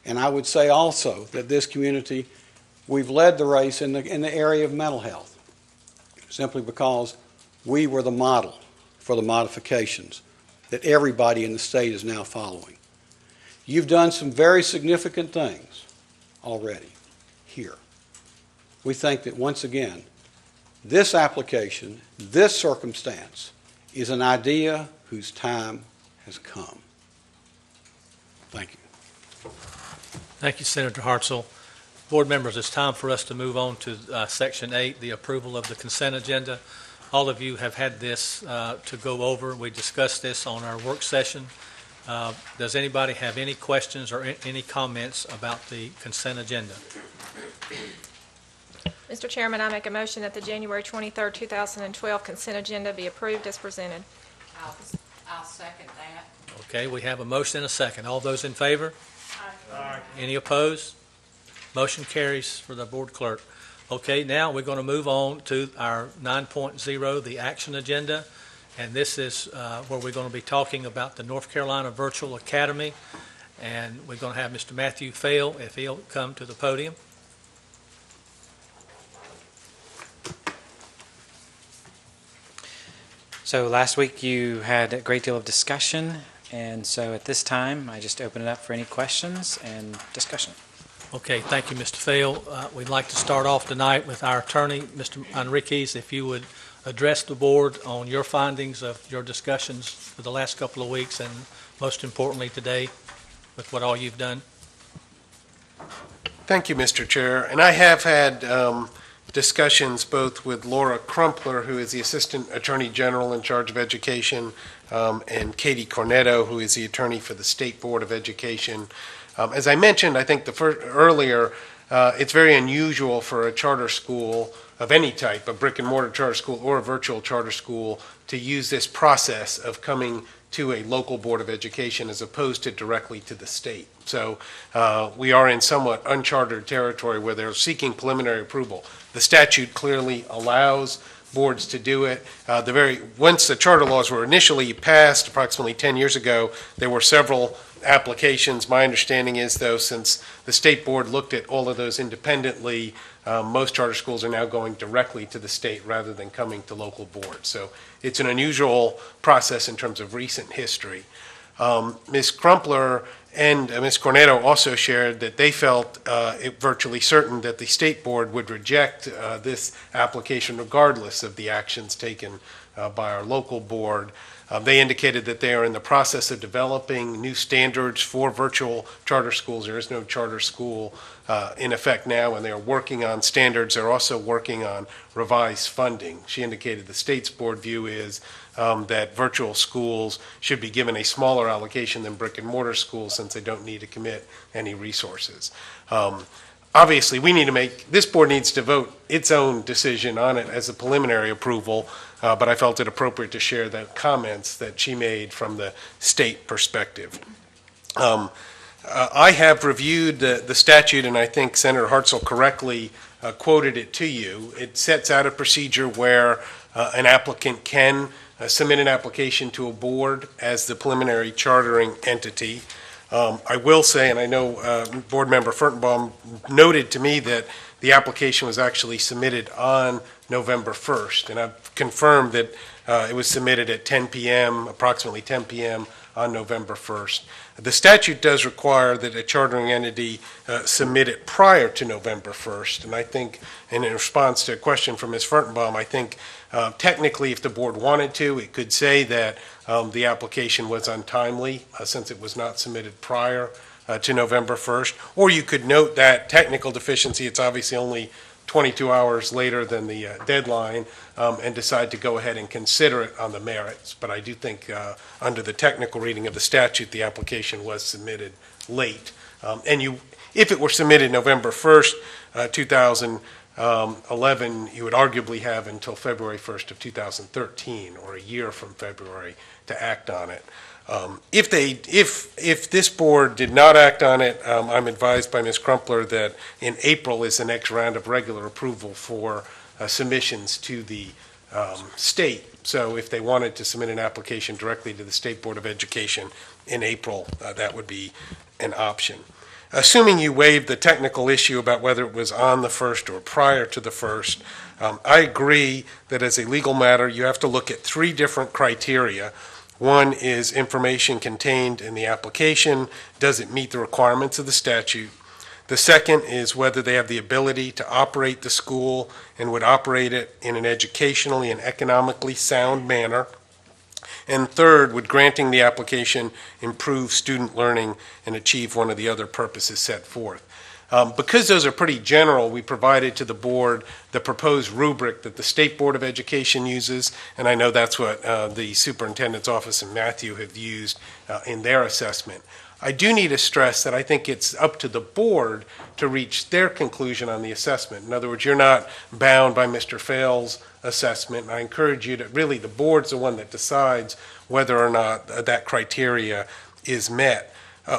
And I would say also that this community, we've led the race in the area of mental health, simply because we were the model for the modifications that everybody in the state is now following. You've done some very significant things already here. We think that once again, this application, this circumstance, is an idea whose time has come. Thank you. Thank you, Senator Hartzell. Board members, it's time for us to move on to Section 8, the approval of the consent agenda. All of you have had this to go over. We discussed this on our work session. Does anybody have any questions or any comments about the consent agenda? Mr. Chairman, I make a motion that the January 23rd, 2012 consent agenda be approved as presented. I'll second that. Okay, we have a motion and a second. All those in favor? Aye. Any opposed? Motion carries for the board clerk. Okay, now we're going to move on to our 9.0, the action agenda. And this is where we're going to be talking about the North Carolina Virtual Academy. And we're going to have Mr. Matthew Fail, if he'll come to the podium. So last week you had a great deal of discussion, and so at this time I just open it up for any questions and discussion. Okay, thank you, Mr. Fail. We'd like to start off tonight with our attorney, Mr. Enriquez, if you would address the board on your findings of your discussions for the last couple of weeks, and most importantly today, with what all you've done. Thank you, Mr. Chair. And I have had discussions both with Laura Crumpler, who is the Assistant Attorney General in charge of education, and Katie Cornetto, who is the attorney for the State Board of Education. As I mentioned, I think earlier, it's very unusual for a charter school of any type, a brick and mortar charter school or a virtual charter school, to use this process of coming to a local board of education as opposed to directly to the state. So we are in somewhat uncharted territory where they're seeking preliminary approval. The statute clearly allows boards to do it. Once the charter laws were initially passed approximately 10 years ago, there were several applications. My understanding is, though, since the state board looked at all of those independently, most charter schools are now going directly to the state rather than coming to local boards. So it's an unusual process in terms of recent history. Ms. Crumpler and Ms. Cornetto also shared that they felt it virtually certain that the state board would reject this application regardless of the actions taken by our local board. They indicated that they are in the process of developing new standards for virtual charter schools. There is no charter school in effect now, and they are working on standards. They're also working on revised funding. She indicated the state's board view is that virtual schools should be given a smaller allocation than brick and mortar schools since they don't need to commit any resources. Obviously, this board needs to vote its own decision on it as a preliminary approval, but I felt it appropriate to share the comments that she made from the state perspective. I have reviewed the statute, and I think Senator Hartzell correctly quoted it to you. It sets out a procedure where an applicant can submit an application to a board as the preliminary chartering entity. I will say, and I know Board Member Fertenbaugh noted to me that the application was actually submitted on November 1st, and I've confirmed that it was submitted at 10 p.m., approximately 10 p.m. on November 1st. The statute does require that a chartering entity submit it prior to November 1st, and I think, in response to a question from Ms. Fertenbaugh, I think technically if the board wanted to, it could say that the application was untimely since it was not submitted prior to November 1st, or you could note that technical deficiency, it's obviously only 22 hours later than the deadline, and decide to go ahead and consider it on the merits. But I do think under the technical reading of the statute, the application was submitted late. If it were submitted November 1st, 2011, you would arguably have until February 1st of 2013, or a year from February, to act on it. If this board did not act on it, I'm advised by Ms. Crumpler that in April is the next round of regular approval for submissions to the state. So if they wanted to submit an application directly to the State Board of Education in April, that would be an option. assuming you waived the technical issue about whether it was on the first or prior to the first, I agree that as a legal matter, you have to look at three different criteria. One is information contained in the application. Does it meet the requirements of the statute? The second is whether they have the ability to operate the school and would operate it in an educationally and economically sound manner. And third, would granting the application improve student learning and achieve one of the other purposes set forth? Because those are pretty general, we provided to the board the proposed rubric that the State Board of Education uses, and I know that's what the Superintendent's Office and Matthew have used in their assessment. I do need to stress that I think it's up to the board to reach their conclusion on the assessment. In other words, you're not bound by Mr. Fail's assessment. I encourage you to, really, the board's the one that decides whether or not that criteria is met.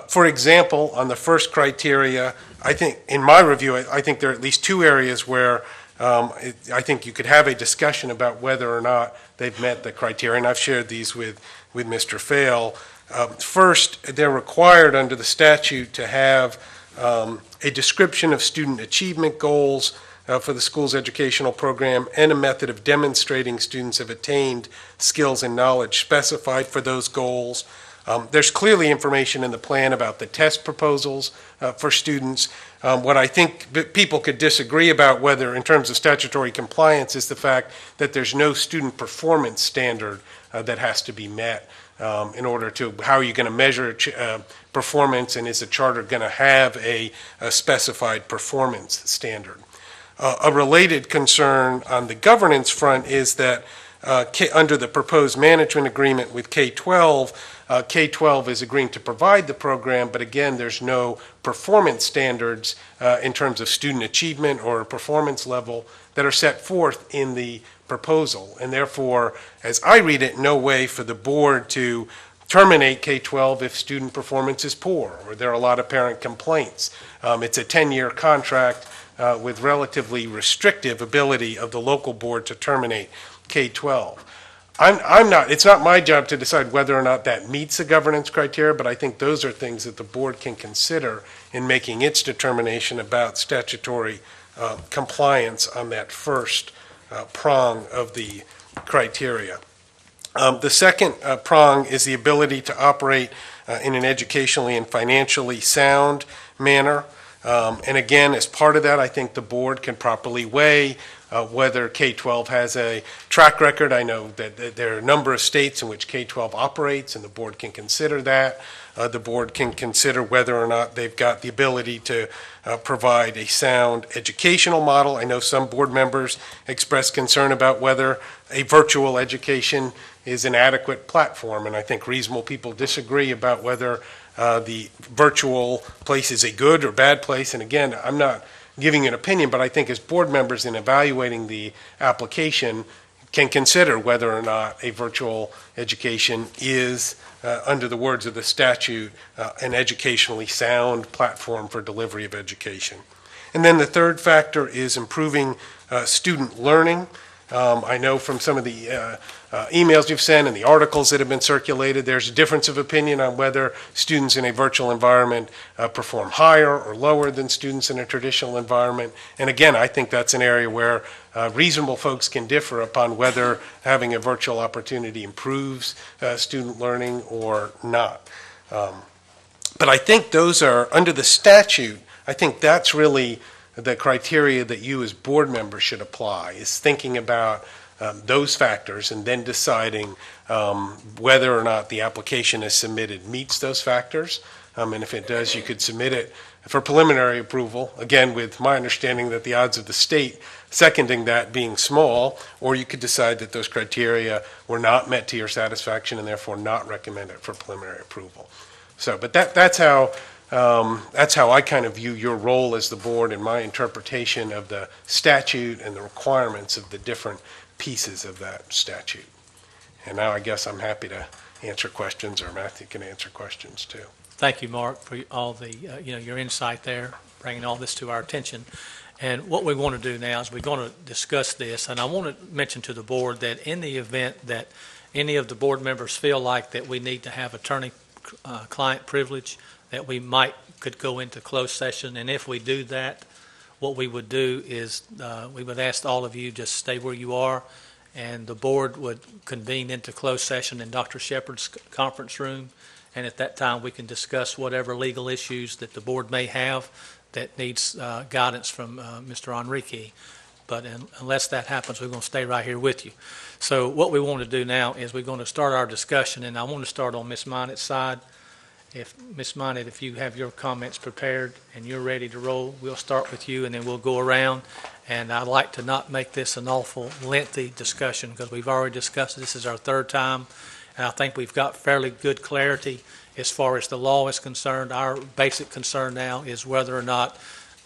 For example, on the first criteria, I think, in my review, I think there are at least two areas where I think you could have a discussion about whether or not they've met the criteria, and I've shared these with Mr. Fail. First, they're required under the statute to have a description of student achievement goals for the school's educational program and a method of demonstrating students have attained skills and knowledge specified for those goals. There's clearly information in the plan about the test proposals for students. What I think people could disagree about, whether in terms of statutory compliance, is the fact that there's no student performance standard that has to be met in order to, how are you going to measure performance, and is the charter going to have a specified performance standard? A related concern on the governance front is that under the proposed management agreement with K-12, K-12 is agreeing to provide the program, but again, there's no performance standards in terms of student achievement or performance level that are set forth in the proposal. And therefore, as I read it, no way for the board to terminate K-12 if student performance is poor or there are a lot of parent complaints. It's a 10-year contract with relatively restrictive ability of the local board to terminate K-12. It's not my job to decide whether or not that meets the governance criteria, but I think those are things that the board can consider in making its determination about statutory compliance on that first prong of the criteria. The second prong is the ability to operate in an educationally and financially sound manner. And again, as part of that, I think the board can properly weigh whether K-12 has a track record. I know that there are a number of states in which K-12 operates, and the board can consider that. The board can consider whether or not they've got the ability to provide a sound educational model. I know some board members express concern about whether a virtual education is an adequate platform, and I think reasonable people disagree about whether the virtual place is a good or bad place. And again, I'm not giving an opinion, but I think as board members in evaluating the application can consider whether or not a virtual education is, under the words of the statute, an educationally sound platform for delivery of education. And then the third factor is improving student learning. I know from some of the emails you've sent and the articles that have been circulated, there's a difference of opinion on whether students in a virtual environment perform higher or lower than students in a traditional environment. And again, I think that's an area where reasonable folks can differ upon whether having a virtual opportunity improves student learning or not. But I think those are, under the statute, I think that's really the criteria that you as board members should apply, is thinking about those factors and then deciding whether or not the application as submitted meets those factors. And if it does, you could submit it for preliminary approval, again, with my understanding that the odds of the state seconding that being small, or you could decide that those criteria were not met to your satisfaction and therefore not recommend it for preliminary approval. So, but that's how I kind of view your role as the board in my interpretation of the statute and the requirements of the different pieces of that statute. And now I guess I'm happy to answer questions, or Matthew can answer questions too. Thank you, Mark, for all the, your insight there, bringing all this to our attention. And what we want to do now is we're going to discuss this, and I want to mention to the board that in the event that any of the board members feel like that we need to have attorney-client privilege that we could go into closed session. And if we do that, what we would do is we would ask all of you just stay where you are, and the board would convene into closed session in Dr. Shepard's conference room. And at that time, we can discuss whatever legal issues that the board may have that needs guidance from Mr. Enrique. But unless that happens, we're going to stay right here with you. So what we want to do now is we're going to start our discussion, and I want to start on Ms. Mynatt's side. If Ms. Mynatt, if you have your comments prepared and you're ready to roll, we'll start with you, and then we'll go around. And I'd like to not make this an awful lengthy discussion because we've already discussed it. This is our third time, and I think we've got fairly good clarity as far as the law is concerned. Our basic concern now is whether or not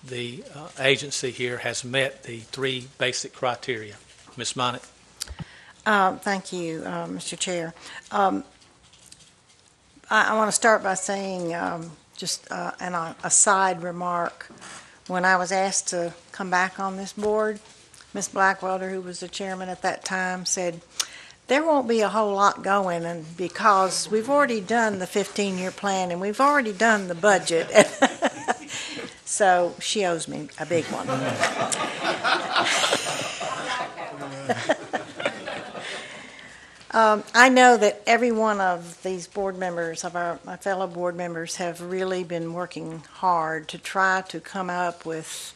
the agency here has met the three basic criteria. Ms. Mynatt. Thank you, Mr. Chair. I want to start by saying just a side remark. When I was asked to come back on this board, Ms. Blackwelder, who was the chairman at that time, said, there won't be a whole lot going, and because we've already done the 15-year plan and we've already done the budget. So she owes me a big one. I know that every one of these board members, my fellow board members, have really been working hard to try to come up with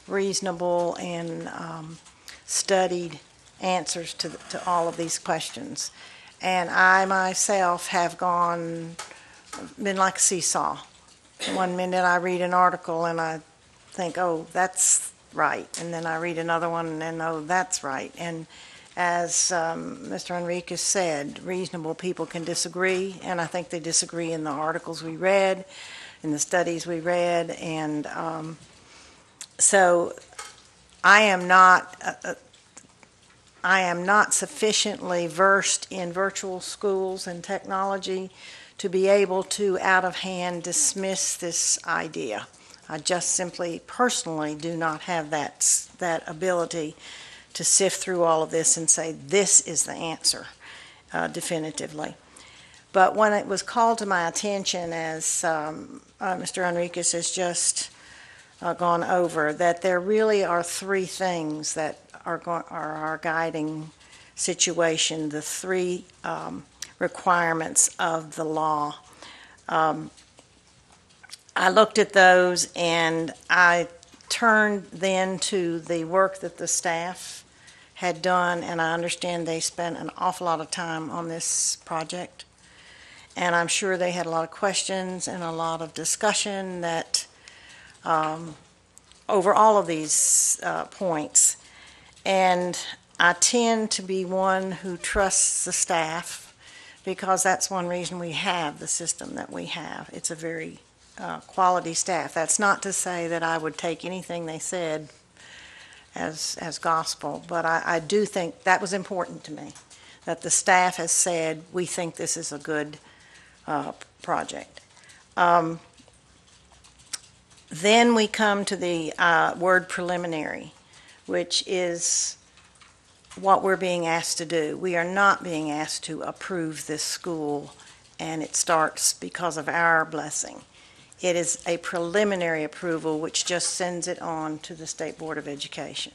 reasonable and studied answers to all of these questions. And I myself have been like a seesaw. One minute I read an article and I think, oh, that's right. And then I read another one and, oh, that's right. And as Mr. Enriquez said, reasonable people can disagree, and I think they disagree in the articles we read, in the studies we read, and so I am not sufficiently versed in virtual schools and technology to be able to out of hand dismiss this idea. I just simply personally do not have that ability to sift through all of this and say this is the answer definitively. But when it was called to my attention, as Mr. Enriquez has just gone over, that there really are three things that are our guiding situation, the three requirements of the law. I looked at those and I turned then to the work that the staff had done, and I understand they spent an awful lot of time on this project. And I'm sure they had a lot of questions and a lot of discussion that over all of these points. And I tend to be one who trusts the staff because that's one reason we have the system that we have. It's a very quality staff. That's not to say that I would take anything they said as gospel, but I do think that was important to me, that the staff has said, we think this is a good project. Then we come to the word preliminary, which is what we're being asked to do. We are not being asked to approve this school, and it starts because of our blessing. It is a preliminary approval, which just sends it on to the State Board of Education.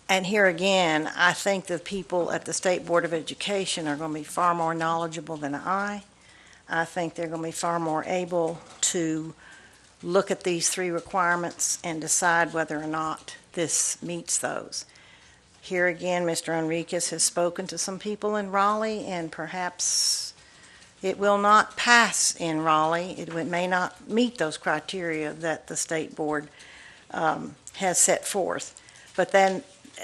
And here again, I think the people at the State Board of Education are going to be far more knowledgeable than I. I think they're going to be far more able to look at these three requirements and decide whether or not this meets those. Here again, Mr. Enriquez has spoken to some people in Raleigh, and perhaps it will not pass in Raleigh. It may not meet those criteria that the State Board has set forth. But then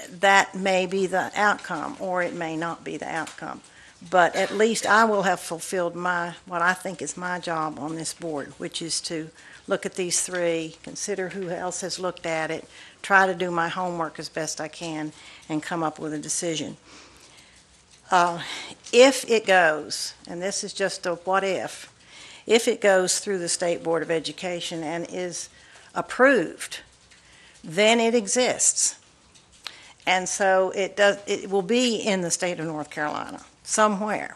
that may be the outcome, or it may not be the outcome. But at least I will have fulfilled what I think is my job on this board, which is to look at these three, consider who else has looked at it, try to do my homework as best I can, and come up with a decision. If it goes, and this is just a what if it goes through the State Board of Education and is approved, then it exists. And so it will be in the state of North Carolina somewhere.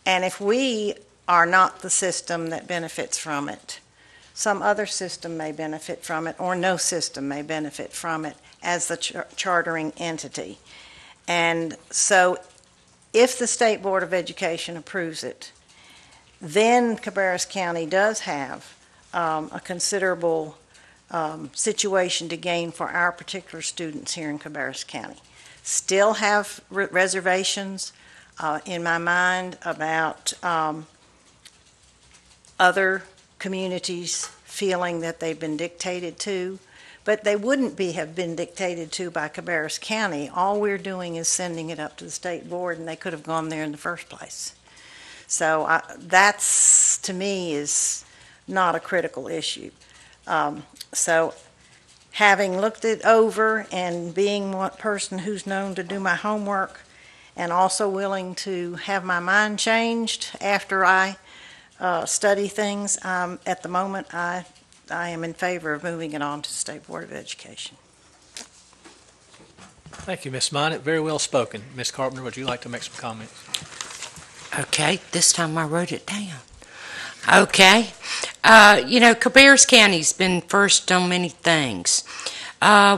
And if we are not the system that benefits from it. Some other system may benefit from it, or no system may benefit from it as the chartering entity. And so if the State Board of Education approves it, then Cabarrus County does have a considerable situation to gain for our particular students here in Cabarrus County. Still have reservations in my mind about other communities feeling that they've been dictated to, but they wouldn't have been dictated to by Cabarrus County. All we're doing is sending it up to the state board, and they could have gone there in the first place. So that's, to me, is not a critical issue. So having looked it over and being one person who's known to do my homework and also willing to have my mind changed after I study things, at the moment I am in favor of moving it on to the State Board of Education. Thank you, Ms. Mynatt. Very well spoken. Ms. Carpenter, would you like to make some comments? Okay, this time I wrote it down. Okay. Cabarrus County's been first on many things.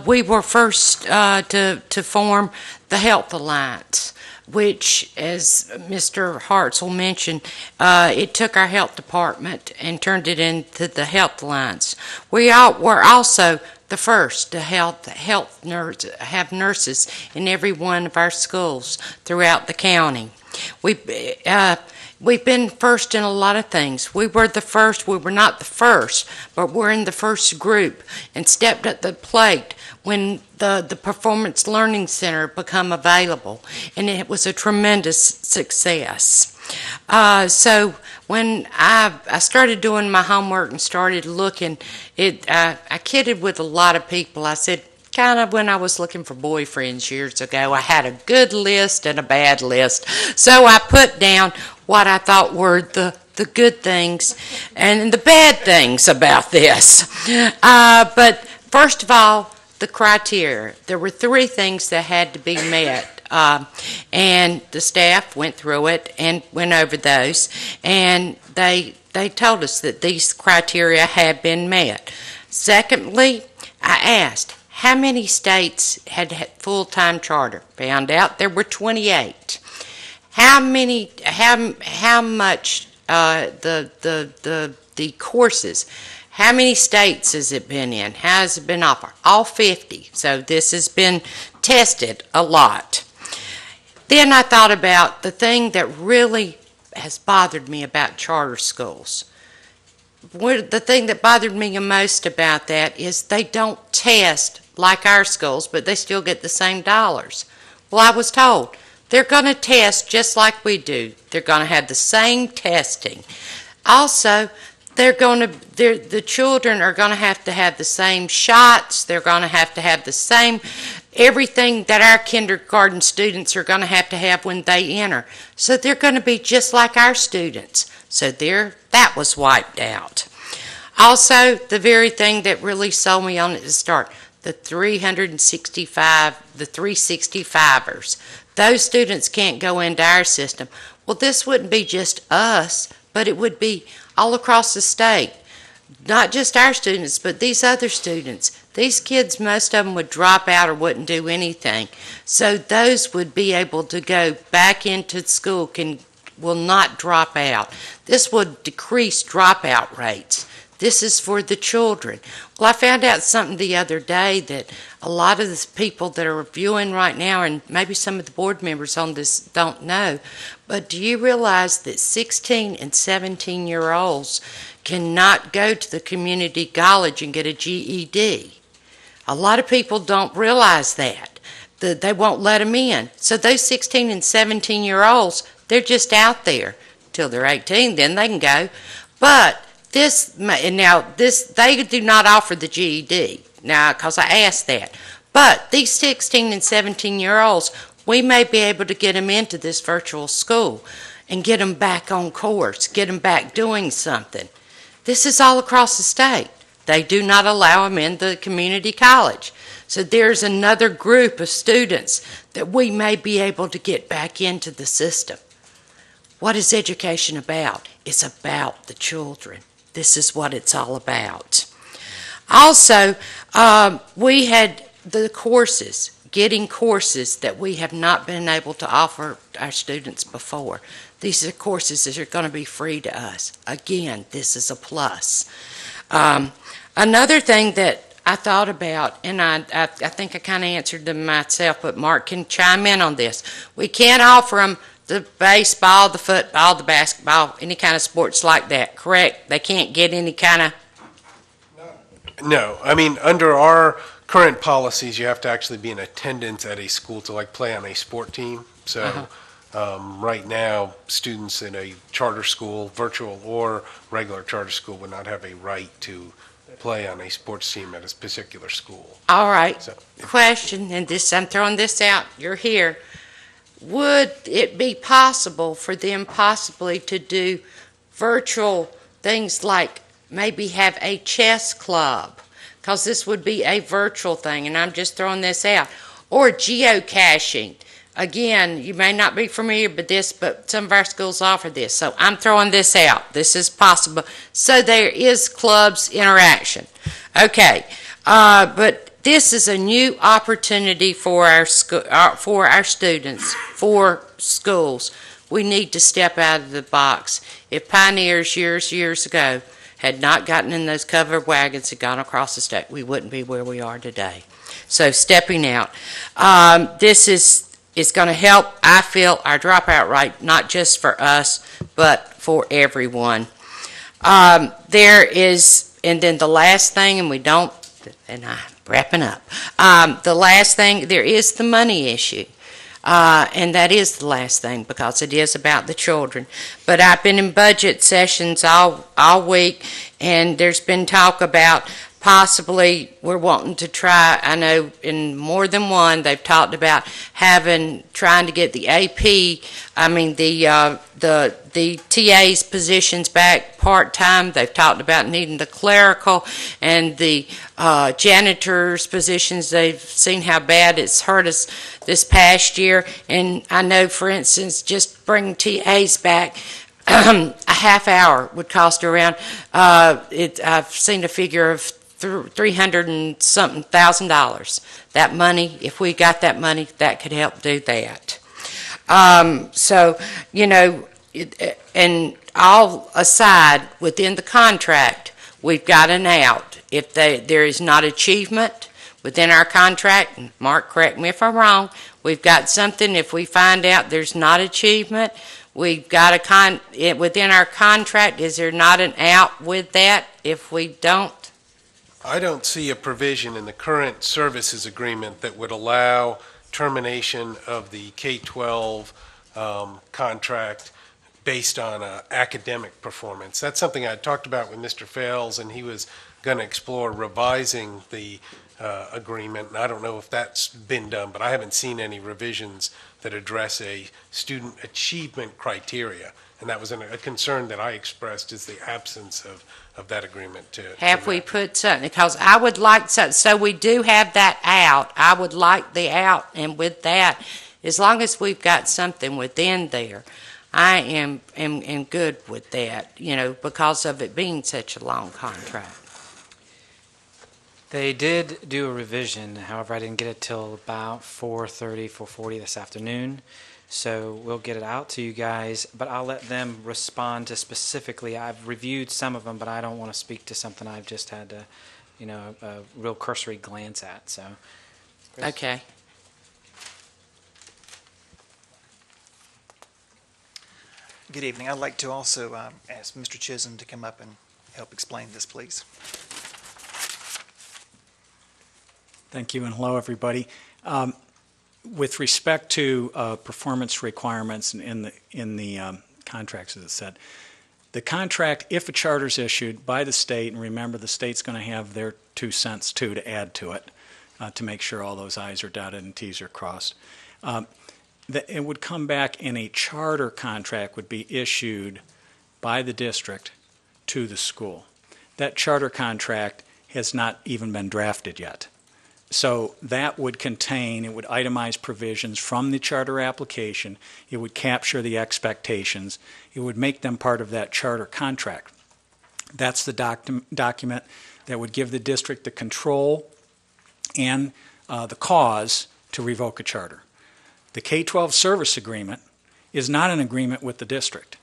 We were first to form the Health Alliance, which, as Mr. Hartzell mentioned, it took our health department and turned it into the Health Alliance. We were also the first to have nurses in every one of our schools throughout the county. We've been first in a lot of things. We were the first. We were not the first, but we're in the first group and stepped at the plate when the Performance Learning Center became available, and it was a tremendous success. So when I started doing my homework and started looking, I kidded with a lot of people. I said, kind of when I was looking for boyfriends years ago, I had a good list and a bad list. So I put down what I thought were the good things and the bad things about this. But first of all, the criteria. There were 3 things that had to be met. And the staff went through it and went over those. And they told us that these criteria had been met. Secondly, I asked, how many states had full-time charter? Found out there were 28. How much the courses? How many states has it been in? How has it been offered? All 50. So this has been tested a lot. Then I thought about the thing that really has bothered me about charter schools. The thing that bothered me the most about that is they don't test like our schools, but they still get the same dollars. Well, I was told they're going to test just like we do. They're going to have the same testing. Also, the children are going to have the same shots. They're going to have the same everything that our kindergarten students are going to have when they enter. So they're going to be just like our students. So that was wiped out. Also, the very thing that really sold me on it to start, the 365ers. Those students can't go into our system. Well, this wouldn't be just us, but it would be all across the state. Not just our students, but these other students. These kids, most of them would drop out or wouldn't do anything. So those would be able to go back into school, will not drop out. This would decrease dropout rates. This is for the children. Well, I found out something the other day that a lot of the people that are reviewing right now, and maybe some of the board members on this don't know, but do you realize that 16 and 17-year-olds cannot go to the community college and get a GED? A lot of people don't realize that they won't let them in. So those 16 and 17-year-olds, they're just out there till they're 18, then they can go. But they do not offer the GED now, because I asked that. But these 16 and 17-year-olds, we may be able to get them into this virtual school and get them back on course, get them back doing something. This is all across the state. They do not allow them in the community college. So there's another group of students that we may be able to get back into the system. What is education about? It's about the children. This is what it's all about. Also, we had the courses, getting courses that we have not been able to offer our students before. These are courses that are going to be free to us. Again, this is a plus. Another thing that I thought about, and I think I kind of answered them myself, but Mark can chime in on this. We can't offer them the baseball, the football, the basketball, any kind of sports like that, correct? They can't get any kind of... No, I mean, under our current policies, you have to actually be in attendance at a school to like play on a sport team. So right now, students in a charter school, virtual or regular charter school, would not have a right to play on a sports team at a particular school. All right. So, Question, and this, I'm throwing this out. You're here. Would it be possible for them possibly to do virtual things like maybe have a chess club? Because this would be a virtual thing, and I'm just throwing this out. Or geocaching. Again, you may not be familiar with this, but some of our schools offer this. So I'm throwing this out. This is possible. So there is clubs interaction. Okay. But this is a new opportunity for our students, for schools. We need to step out of the box. If pioneers years ago had not gotten in those covered wagons and gone across the state, we wouldn't be where we are today. So stepping out. This is going to help, I feel, our dropout rate, not just for us, but for everyone. There is, and then the last thing, and I'm wrapping up. The last thing, there is the money issue. And that is the last thing because it is about the children. But I've been in budget sessions all week, and there's been talk about possibly we're wanting to try, I know in more than one, they've talked about trying to get the AP, the TA's positions back part-time. They've talked about needing the clerical and the janitor's positions. They've seen how bad it's hurt us this past year. And I know, for instance, just bringing TAs back, a half hour would cost around, I've seen a figure of $300 and something thousand. That money, if we got that money, that could help do that. So, you know, and all aside, within the contract, we've got an out. If there is not achievement within our contract, and Mark, correct me if I'm wrong, we've got something, if we find out there's not achievement, we've got within our contract, is there not an out with that if we don't? I don't see a provision in the current services agreement that would allow termination of the K-12 contract based on academic performance. That's something I talked about with Mr. Fales, and he was going to explore revising the agreement. And I don't know if that's been done, but I haven't seen any revisions that address a student achievement criteria. And that was a concern that I expressed, is the absence of that agreement. Have we put something? Because I would like something. So we do have that out. I would like the out. And with that, as long as we've got something within there, I am good with that, you know, because of it being such a long contract. They did do a revision. However, I didn't get it till about 4:40 this afternoon. So we'll get it out to you guys, but I'll let them respond to specifically. I've reviewed some of them, but I don't want to speak to something I've just had a real cursory glance at. So, Chris? Okay. Good evening. I'd like to also ask Mr. Chisholm to come up and help explain this, please. Thank you, and hello, everybody. With respect to performance requirements in the contracts, as it said, the contract, if a charter is issued by the state, and remember the state's going to have their 2 cents too to add to it to make sure all those I's are dotted and T's are crossed, it would come back in a charter contract would be issued by the district to the school. That charter contract has not even been drafted yet. So that would contain, it would itemize provisions from the charter application. It would capture the expectations. It would make them part of that charter contract. That's the document that would give the district the control and the cause to revoke a charter. The K-12 service agreement is not an agreement with the district.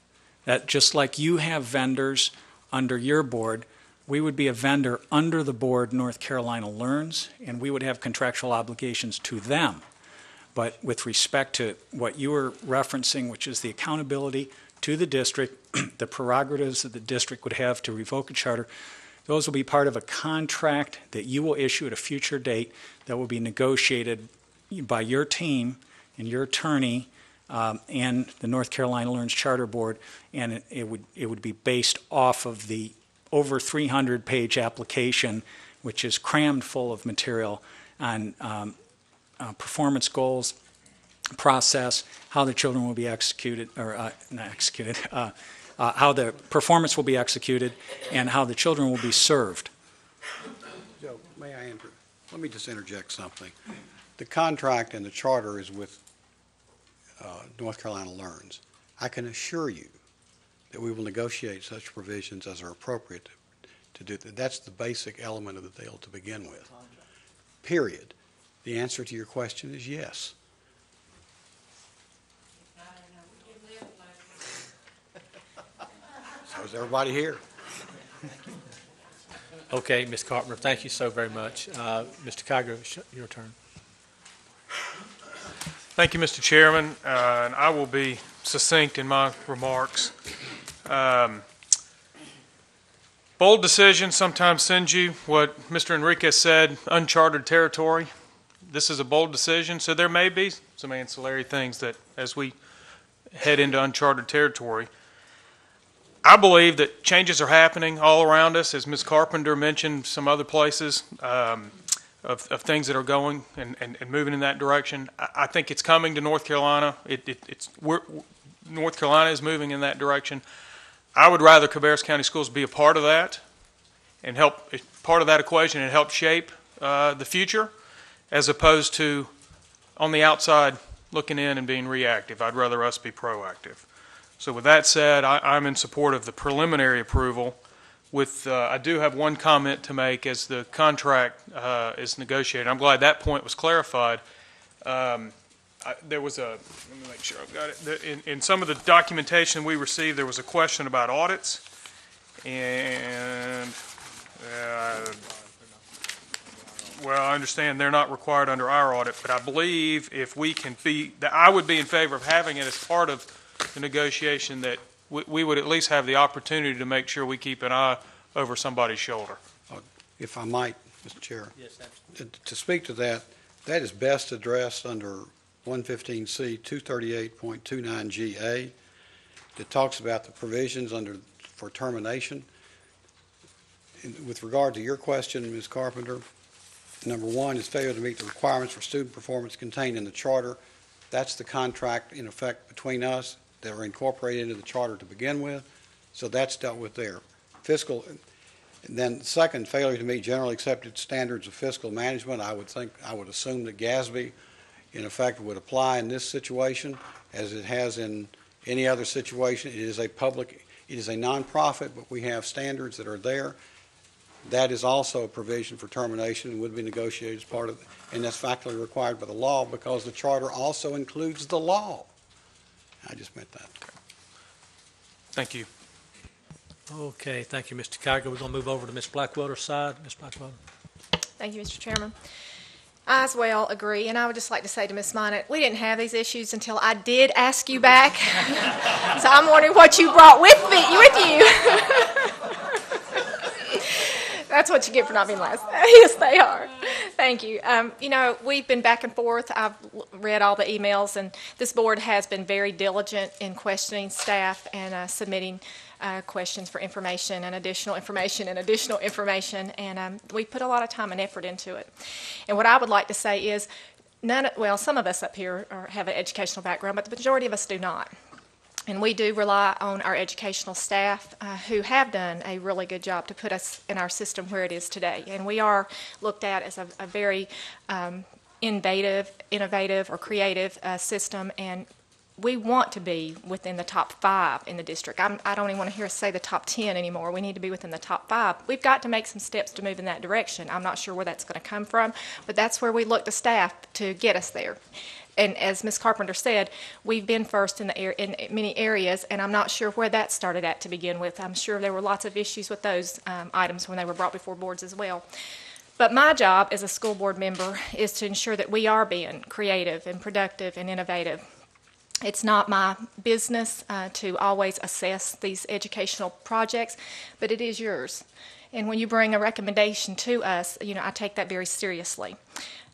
That just like you have vendors under your board, we would be a vendor under the board North Carolina Learns, and we would have contractual obligations to them. But with respect to what you were referencing, which is the accountability to the district, the prerogatives that the district would have to revoke a charter, those will be part of a contract that you will issue at a future date that will be negotiated by your team and your attorney and the North Carolina Learns Charter Board, and it would be based off of the over 300-page application, which is crammed full of material on performance goals, process, how the children will be executed, or not executed, how the performance will be executed, and how the children will be served. Joe, may I enter? Let me just interject something. The contract and the charter is with North Carolina Learns. I can assure you that we will negotiate such provisions as are appropriate to do that. That's the basic element of the deal to begin with. Period. The answer to your question is yes. So is everybody here? Okay, Ms. Carpenter, thank you so very much. Mr. Kiger, your turn. Thank you, Mr. Chairman, and I will be succinct in my remarks. Bold decisions sometimes send you, what Mr. Enriquez said, uncharted territory. This is a bold decision, so there may be some ancillary things that, as we head into uncharted territory, I believe that changes are happening all around us, as Ms. Carpenter mentioned, some other places of things that are going and moving in that direction. I think it's coming to North Carolina. North Carolina is moving in that direction. I would rather Cabarrus County Schools be a part of that and help part of that equation and help shape the future, as opposed to on the outside looking in and being reactive. I'd rather us be proactive. So with that said, I'm in support of the preliminary approval. I do have one comment to make as the contract is negotiated. I'm glad that point was clarified. There was let me make sure I've got it. In some of the documentation we received, there was a question about audits, and well, I understand they're not required under our audit, but I believe if we can I would be in favor of having it as part of the negotiation, that we would at least have the opportunity to make sure we keep an eye over somebody's shoulder. If I might, Mr. Chair. Yes, To speak to that, that is best addressed under 115C 238.29GA. That talks about the provisions for termination. With regard to your question, Ms. Carpenter, number one is failure to meet the requirements for student performance contained in the charter. That's the contract in effect between us that are incorporated into the charter to begin with. So that's dealt with there. Fiscal, and then second, failure to meet generally accepted standards of fiscal management. I would assume that GASB in effect would apply in this situation as it has in any other situation. It is a nonprofit, but we have standards that are there. That is also a provision for termination and would be negotiated as part of it, and that's factually required by the law because the charter also includes the law. I just meant that. Thank you. Okay, thank you, Mr. Kiger. We're going to move over to Ms. Blackwelder's side. Ms. Blackwelder. Thank you, Mr. Chairman. I as well agree, and I would just like to say to Ms. Mynatt, we didn't have these issues until I did ask you back. So I'm wondering what you brought with you. That's what you get for not being last. Yes, they are. Thank you. We've been back and forth. I've read all the emails, and this board has been very diligent in questioning staff and submitting questions for information and additional information and additional information, and we put a lot of time and effort into it. And what I would like to say is, some of us up here have an educational background, but the majority of us do not. And we do rely on our educational staff who have done a really good job to put us in our system where it is today. And we are looked at as a very innovative or creative system, and we want to be within the top 5 in the district. I don't even want to hear us say the top 10 anymore. We need to be within the top 5. We've got to make some steps to move in that direction. I'm not sure where that's going to come from, but that's where we look to staff to get us there. And as Ms. Carpenter said, we've been first in many areas, and I'm not sure where that started at to begin with. I'm sure there were lots of issues with those items when they were brought before boards as well. But my job as a school board member is to ensure that we are being creative and productive and innovative. It's not my business to always assess these educational projects, but it is yours. And when you bring a recommendation to us, I take that very seriously.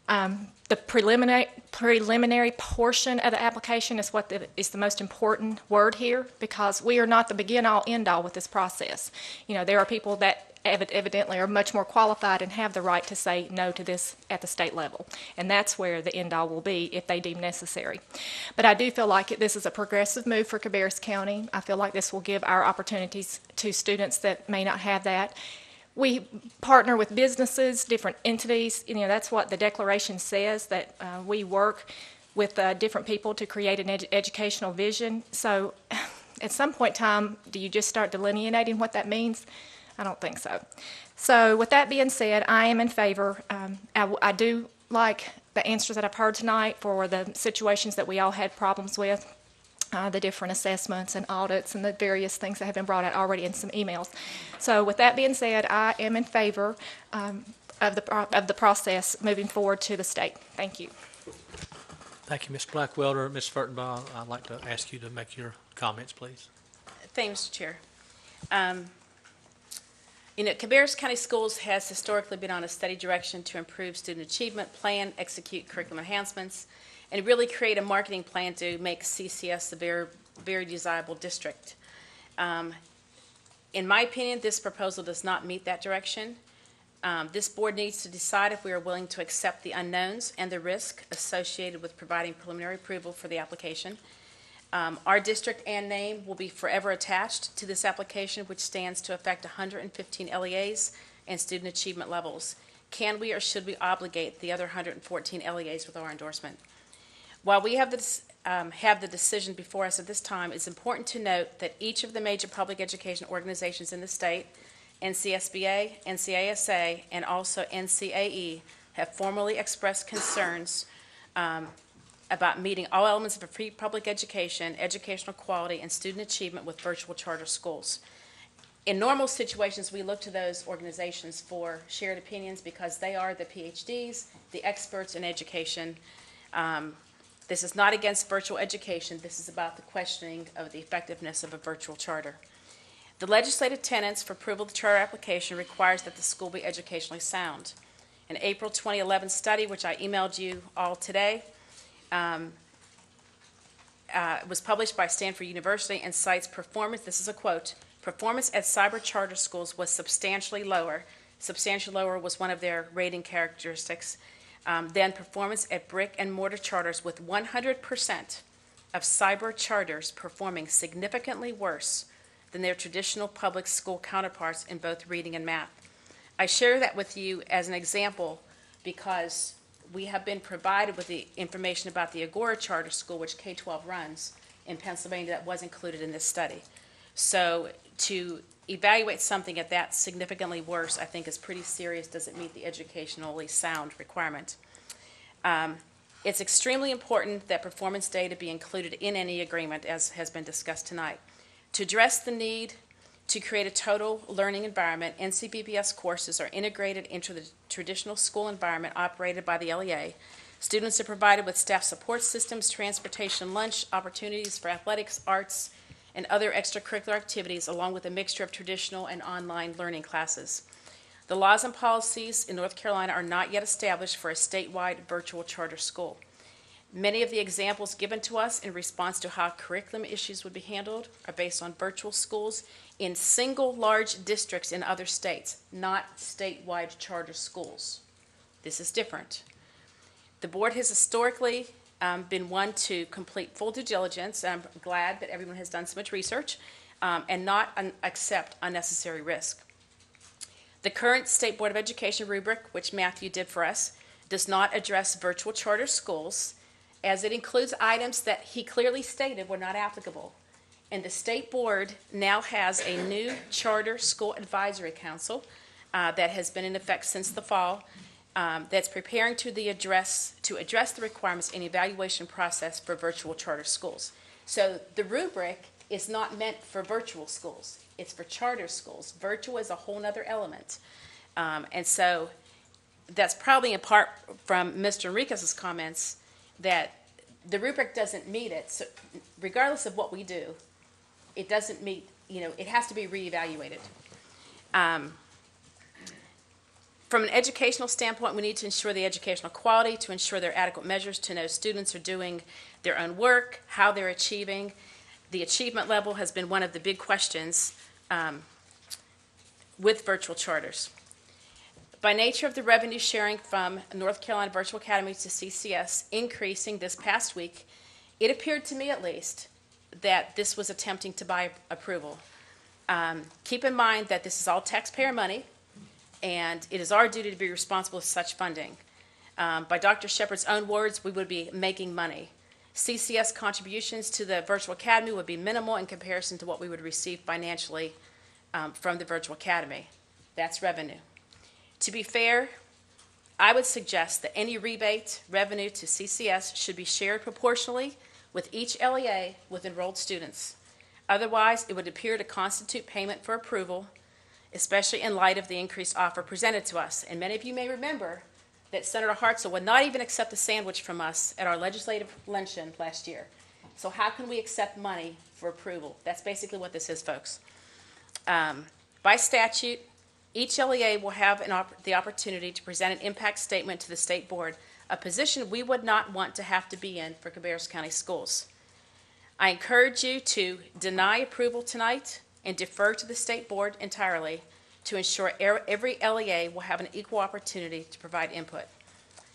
The preliminary portion of the application is what is the most important word here, because we are not the begin-all, end-all with this process. There are people that evidently are much more qualified and have the right to say no to this at the state level, and that's where the end-all will be if they deem necessary. But I do feel like this is a progressive move for Cabarrus County. I feel like this will give our opportunities to students that may not have that. We partner with businesses, different entities. That's what the declaration says, that we work with different people to create an educational vision. So at some point in time, do you just start delineating what that means? I don't think so. So with that being said, I am in favor. I do like the answers that I've heard tonight for the situations that we all had problems with. The different assessments and audits and the various things that have been brought out already in some emails. So with that being said, I am in favor of the process moving forward to the state. Thank you. Thank you, Ms. Blackwelder. Ms. Fertenbaugh, I'd like to ask you to make your comments, please. Thank you, Mr. Chair. Cabarrus County Schools has historically been on a steady direction to improve student achievement, plan, execute curriculum enhancements, and really create a marketing plan to make CCS a very, very desirable district. In my opinion, this proposal does not meet that direction. This board needs to decide if we are willing to accept the unknowns and the risk associated with providing preliminary approval for the application. Our district and name will be forever attached to this application, which stands to affect 115 LEAs and student achievement levels. Can we or should we obligate the other 114 LEAs with our endorsement? While we have the decision before us at this time, it's important to note that each of the major public education organizations in the state, NCSBA, NCASA, and also NCAE, have formally expressed concerns about meeting all elements of a free public education, educational quality, and student achievement with virtual charter schools. In normal situations, we look to those organizations for shared opinions because they are the PhDs, the experts in education. This is not against virtual education. This is about the questioning of the effectiveness of a virtual charter. The legislative tenets for approval of the charter application requires that the school be educationally sound. An April 2011 study, which I emailed you all today, was published by Stanford University and cites performance, this is a quote, performance at cyber charter schools was substantially lower. Substantially lower was one of their rating characteristics. Than performance at brick and mortar charters, with 100% of cyber charters performing significantly worse than their traditional public school counterparts in both reading and math. I share that with you as an example because we have been provided with the information about the Agora Charter School, which K-12 runs in Pennsylvania, that was included in this study. So to evaluate something at that significantly worse, I think is pretty serious. Does it meet the educationally sound requirement? It's extremely important that performance data be included in any agreement, as has been discussed tonight. To address the need to create a total learning environment, NCBBS courses are integrated into the traditional school environment operated by the LEA. Students are provided with staff support systems, transportation, lunch, opportunities for athletics, arts, and other extracurricular activities, along with a mixture of traditional and online learning classes. The laws and policies in North Carolina are not yet established for a statewide virtual charter school. Many of the examples given to us in response to how curriculum issues would be handled are based on virtual schools in single large districts in other states, not statewide charter schools. This is different. The board has historically been one to complete full due diligence, and I'm glad that everyone has done so much research, and not accept unnecessary risk. The current State Board of Education rubric, which Matthew did for us, does not address virtual charter schools, as it includes items that he clearly stated were not applicable. And the State Board now has a new Charter School Advisory Council that has been in effect since the fall, that's preparing to address the requirements and evaluation process for virtual charter schools. So the rubric is not meant for virtual schools. It's for charter schools. Virtual is a whole other element. And so that's probably in part from Mr. Enriquez's comments that the rubric doesn't meet it. So regardless of what we do, it doesn't meet, it has to be reevaluated. From an educational standpoint, we need to ensure the educational quality, to ensure there are adequate measures to know students are doing their own work, how they're achieving. The achievement level has been one of the big questions with virtual charters. By nature of the revenue sharing from North Carolina Virtual Academy to CCS increasing this past week, it appeared to me at least that this was attempting to buy approval. Keep in mind that this is all taxpayer money, and it is our duty to be responsible for such funding. By Dr. Shepard's own words, we would be making money. CCS contributions to the Virtual Academy would be minimal in comparison to what we would receive financially from the Virtual Academy. That's revenue. To be fair, I would suggest that any rebate revenue to CCS should be shared proportionally with each LEA with enrolled students. Otherwise, it would appear to constitute payment for approval, especially in light of the increased offer presented to us. And many of you may remember that Senator Hartzell would not even accept a sandwich from us at our legislative luncheon last year. So how can we accept money for approval? That's basically what this is, folks. By statute, each LEA will have the opportunity to present an impact statement to the State Board, a position we would not want to have to be in for Cabarrus County Schools. I encourage you to deny approval tonight and defer to the State Board entirely to ensure every LEA will have an equal opportunity to provide input.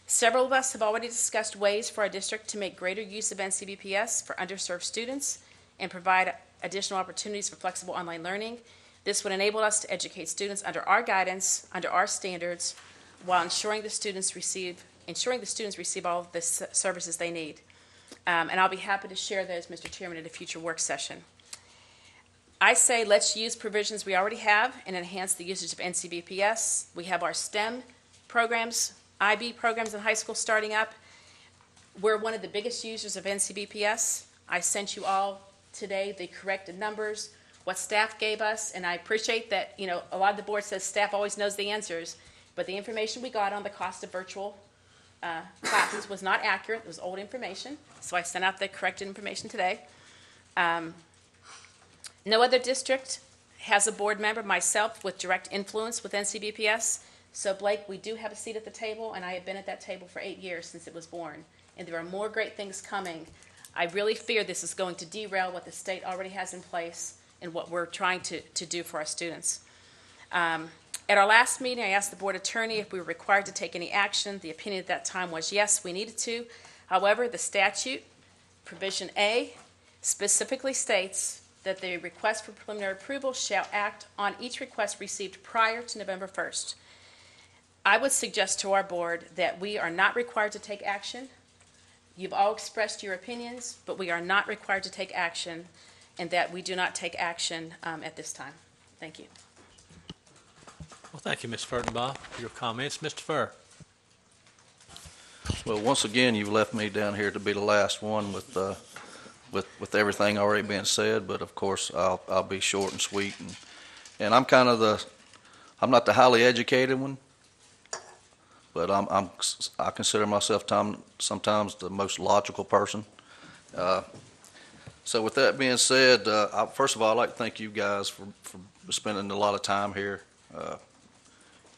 Several of us have already discussed ways for our district to make greater use of NCBPS for underserved students and provide additional opportunities for flexible online learning. This would enable us to educate students under our guidance, under our standards, while ensuring the students receive all of the services they need. And I'll be happy to share those, Mr. Chairman, at a future work session. I say let's use provisions we already have and enhance the usage of NCBPS. We have our STEM programs, IB programs in high school starting up. We're one of the biggest users of NCBPS. I sent you all today the corrected numbers, what staff gave us, and I appreciate that, a lot of the board says staff always knows the answers, but the information we got on the cost of virtual classes was not accurate. It was old information, so I sent out the corrected information today. No other district has a board member, myself, with direct influence with NCBPS. So, Blake, we do have a seat at the table, and I have been at that table for 8 years since it was born. And there are more great things coming. I really fear this is going to derail what the state already has in place and what we're trying to do for our students. At our last meeting, I asked the board attorney if we were required to take any action. The opinion at that time was yes, we needed to. However, the statute, provision A, specifically states that the request for preliminary approval shall act on each request received prior to November 1st. I would suggest to our board that we are not required to take action. You've all expressed your opinions, but we are not required to take action, and that we do not take action at this time. Thank you. Well, thank you, Ms. Fertenbaugh, for your comments. Mr. Furr. Well, once again, you've left me down here to be the last one with everything already being said, but of course I'll be short and sweet, and I'm kind of I'm not the highly educated one, but I consider myself sometimes the most logical person. So with that being said, first of all, I'd like to thank you guys for spending a lot of time here.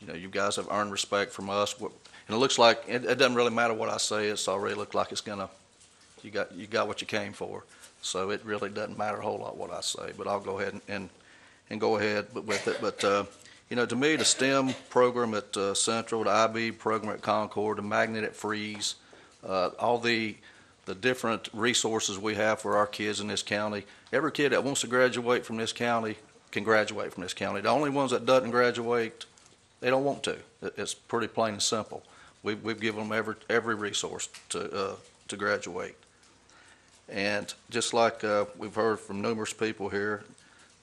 You guys have earned respect from us, and it looks like it doesn't really matter what I say. It's already looked like it's gonna. You got what you came for, so it really doesn't matter a whole lot what I say. But I'll go ahead and go ahead with it. But to me, the STEM program at Central, the IB program at Concord, the Magnet at Freeze, all the the different resources we have for our kids in this county. Every kid that wants to graduate from this county can graduate from this county. The only ones that doesn't graduate, they don't want to. It's pretty plain and simple. We've given them every resource to graduate. And just like we've heard from numerous people here,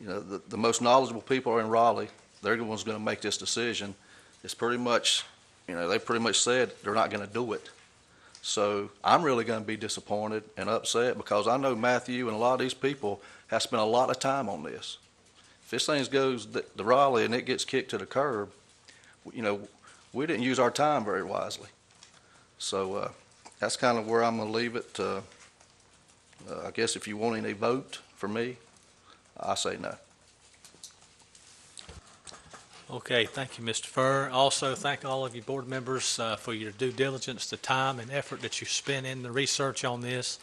you know, the most knowledgeable people are in Raleigh. They're the ones going to make this decision. It's pretty much, you know, they pretty much said they're not going to do it. So I'm really going to be disappointed and upset because I know Matthew and a lot of these people have spent a lot of time on this. If this thing goes to Raleigh and it gets kicked to the curb, you know, we didn't use our time very wisely. So that's kind of where I'm going to leave it. I guess if you want any vote for me, I say no. Okay, thank you, Mr. Furr. Also, thank all of you board members for your due diligence, the time and effort that you spent in the research on this.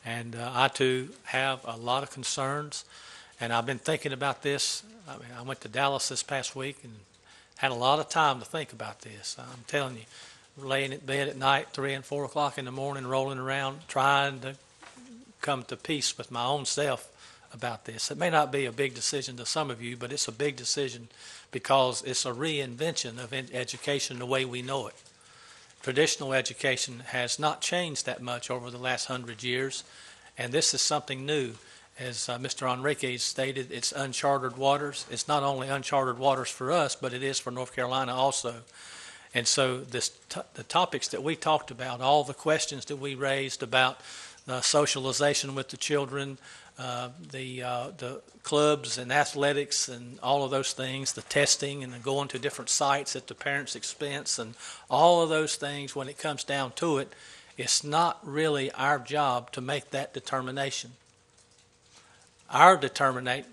And I, too, have a lot of concerns. And I've been thinking about this. I mean, I went to Dallas this past week and had a lot of time to think about this. I'm telling you, laying in bed at night, 3 and 4 o'clock in the morning, rolling around, trying to come to peace with my own self about this. It may not be a big decision to some of you, but it's a big decision because it's a reinvention of education the way we know it. Traditional education has not changed that much over the last 100 years, and this is something new. As Mr. Enriquez stated, it's uncharted waters. It's not only uncharted waters for us, but it is for North Carolina also. And so the topics that we talked about, all the questions that we raised about socialization with the children, the clubs and athletics and all of those things, the testing and the going to different sites at the parents' expense and all of those things, when it comes down to it, it's not really our job to make that determination. Our determining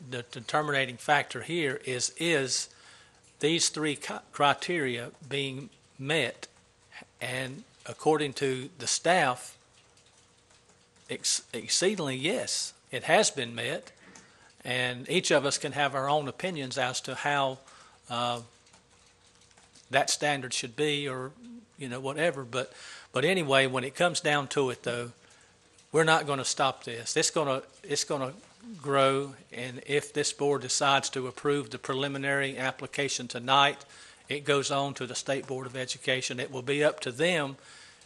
factor here is these three criteria being met, and according to the staff, exceedingly yes, it has been met, and each of us can have our own opinions as to how that standard should be, or whatever. But anyway, when it comes down to it, though, we're not going to stop this. It's going to grow, and if this board decides to approve the preliminary application tonight, it goes on to the State Board of Education. It will be up to them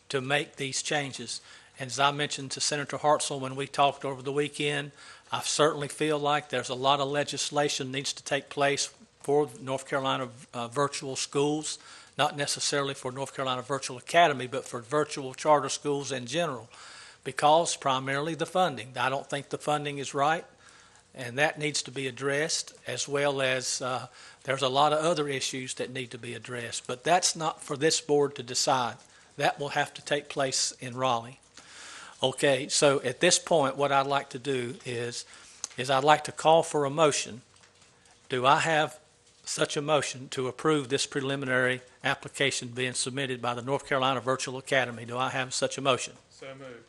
to make these changes. And as I mentioned to Senator Hartzell when we talked over the weekend, I certainly feel like there's a lot of legislation needs to take place for North Carolina virtual schools, not necessarily for North Carolina Virtual Academy, but for virtual charter schools in general, because primarily the funding. I don't think the funding is right, and that needs to be addressed, as well as there's a lot of other issues that need to be addressed. But that's not for this board to decide. That will have to take place in Raleigh. Okay, so at this point, what I'd like to do is I'd like to call for a motion. Do I have such a motion to approve this preliminary application being submitted by the North Carolina Virtual Academy? Do I have such a motion? So moved.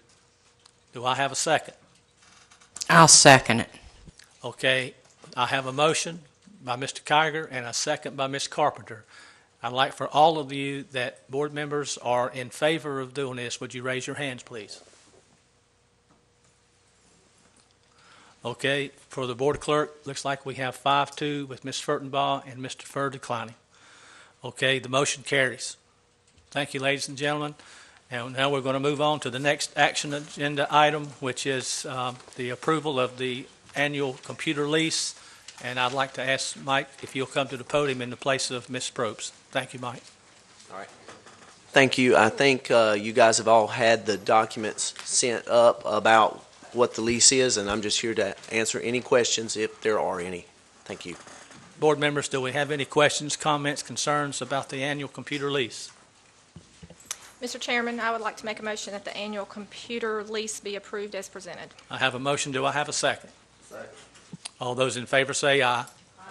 Do I have a second? I'll second it. Okay, I have a motion by Mr. Kiger and a second by Ms. Carpenter. I'd like for all of you that board members are in favor of doing this, would you raise your hands, please? Okay, for the board clerk, looks like we have 5-2 with Ms. Fertenbaugh and Mr. Furr declining. Okay, the motion carries. Thank you, ladies and gentlemen. And now we're going to move on to the next action agenda item, which is the approval of the annual computer lease. And I'd like to ask Mike if you'll come to the podium in the place of Ms. Probst. Thank you, Mike. All right. Thank you. I think you guys have all had the documents sent up about what the lease is, and I'm just here to answer any questions if there are any. Thank you. Board members, do we have any questions, comments, concerns about the annual computer lease? Mr. Chairman, I would like to make a motion that the annual computer lease be approved as presented. I have a motion. Do I have a second? Second. All those in favor say aye. Aye.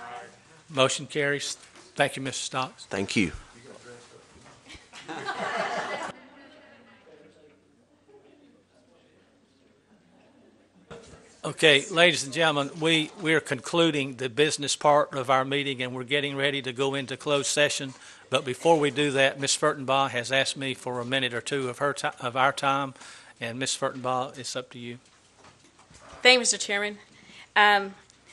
Motion carries. Thank you, Mr. Stocks. Thank you. Okay, ladies and gentlemen, we are concluding the business part of our meeting, and we're getting ready to go into closed session. But before we do that, Ms. Fertenbaugh has asked me for a minute or two of our time, And Ms. Fertenbaugh, it's up to you. Thank you, Mr. Chairman.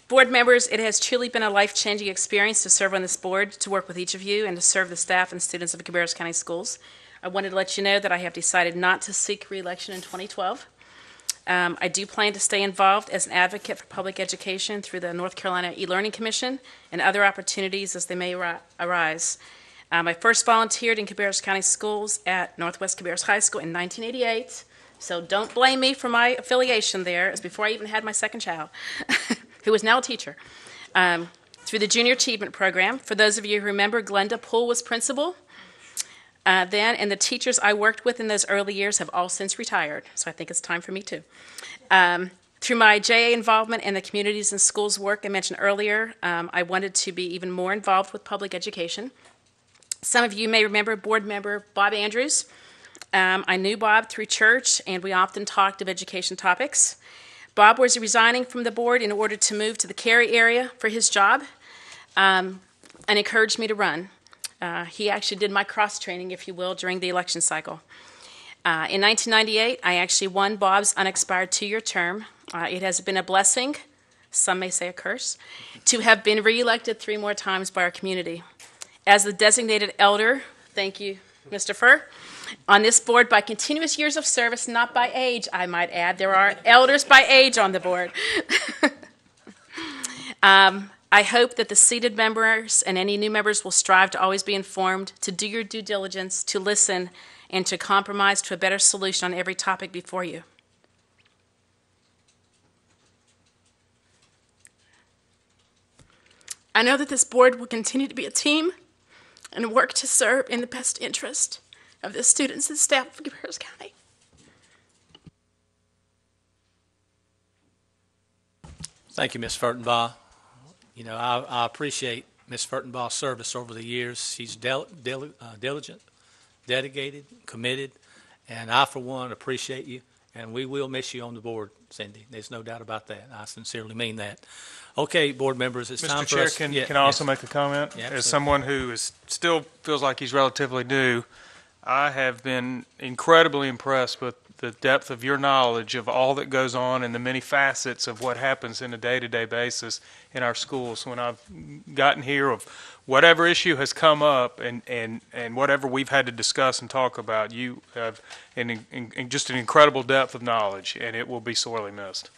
Board members, it has truly been a life-changing experience to serve on this board, to work with each of you, and to serve the staff and students of Cabarrus County Schools. I wanted to let you know that I have decided not to seek re-election in 2012. I do plan to stay involved as an advocate for public education through the North Carolina E-Learning Commission and other opportunities as they may arise. I first volunteered in Cabarrus County Schools at Northwest Cabarrus High School in 1988, so don't blame me for my affiliation there. It was before I even had my second child, who is now a teacher. Through the Junior Achievement Program, for those of you who remember, Glenda Poole was principal then, and the teachers I worked with in those early years have all since retired, so I think it's time for me too. Through my JA involvement in the communities and schools work I mentioned earlier, I wanted to be even more involved with public education. Some of you may remember board member Bob Andrews. I knew Bob through church, and we often talked of education topics. Bob was resigning from the board in order to move to the Cary area for his job, and encouraged me to run. He actually did my cross-training, if you will, during the election cycle. In 1998, I actually won Bob's unexpired 2-year term. It has been a blessing, some may say a curse, to have been re-elected 3 more times by our community. As the designated elder, thank you, Mr. Furr, on this board by continuous years of service, not by age, I might add. There are elders by age on the board. I hope that the seated members and any new members will strive to always be informed, to do your due diligence, to listen, and to compromise to a better solution on every topic before you. I know that this board will continue to be a team and work to serve in the best interest of the students and staff of Cabarrus County. Thank you, Ms. Fertenbaugh. You know, I appreciate Ms. Fertenbaugh's service over the years. She's diligent, dedicated, committed, and I, for one, appreciate you, and we will miss you on the board, Cindy. There's no doubt about that. I sincerely mean that. Okay, board members, it's time for us. Mr. Chair, can I also make a comment? Yeah, as someone who still feels like he's relatively new, I have been incredibly impressed with the depth of your knowledge of all that goes on and the many facets of what happens in a day-to-day basis in our schools. When I've gotten here of whatever issue has come up and whatever we've had to discuss and talk about, you have just an incredible depth of knowledge, and it will be sorely missed.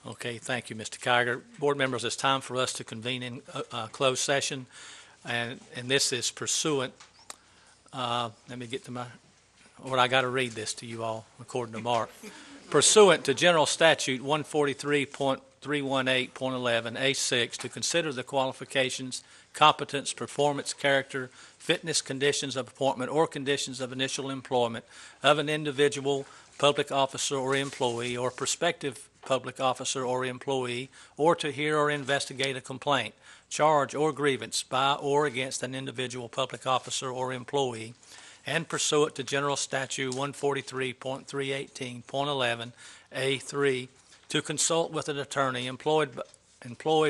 Okay, thank you, Mr. Kiger. Board members, it's time for us to convene in closed session, and this is pursuant. Let me get to I got to read this to you all, according to Mark. Pursuant to General Statute 143.318.11A6, to consider the qualifications, competence, performance, character, fitness, conditions of appointment, or conditions of initial employment of an individual, public officer or employee, or prospective public officer or employee, or to hear or investigate a complaint, charge, or grievance by or against an individual public officer or employee, and pursuant to General Statute 143.318.11A3, to consult with an attorney employed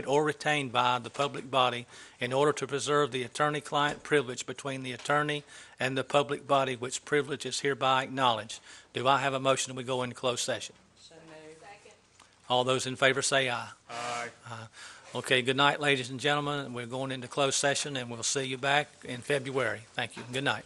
or retained by the public body in order to preserve the attorney-client privilege between the attorney and the public body, which privilege is hereby acknowledged. Do I have a motion that we go into closed session? All those in favor say aye. Aye. Okay, good night, ladies and gentlemen. We're going into closed session, and we'll see you back in February. Thank you. Good night.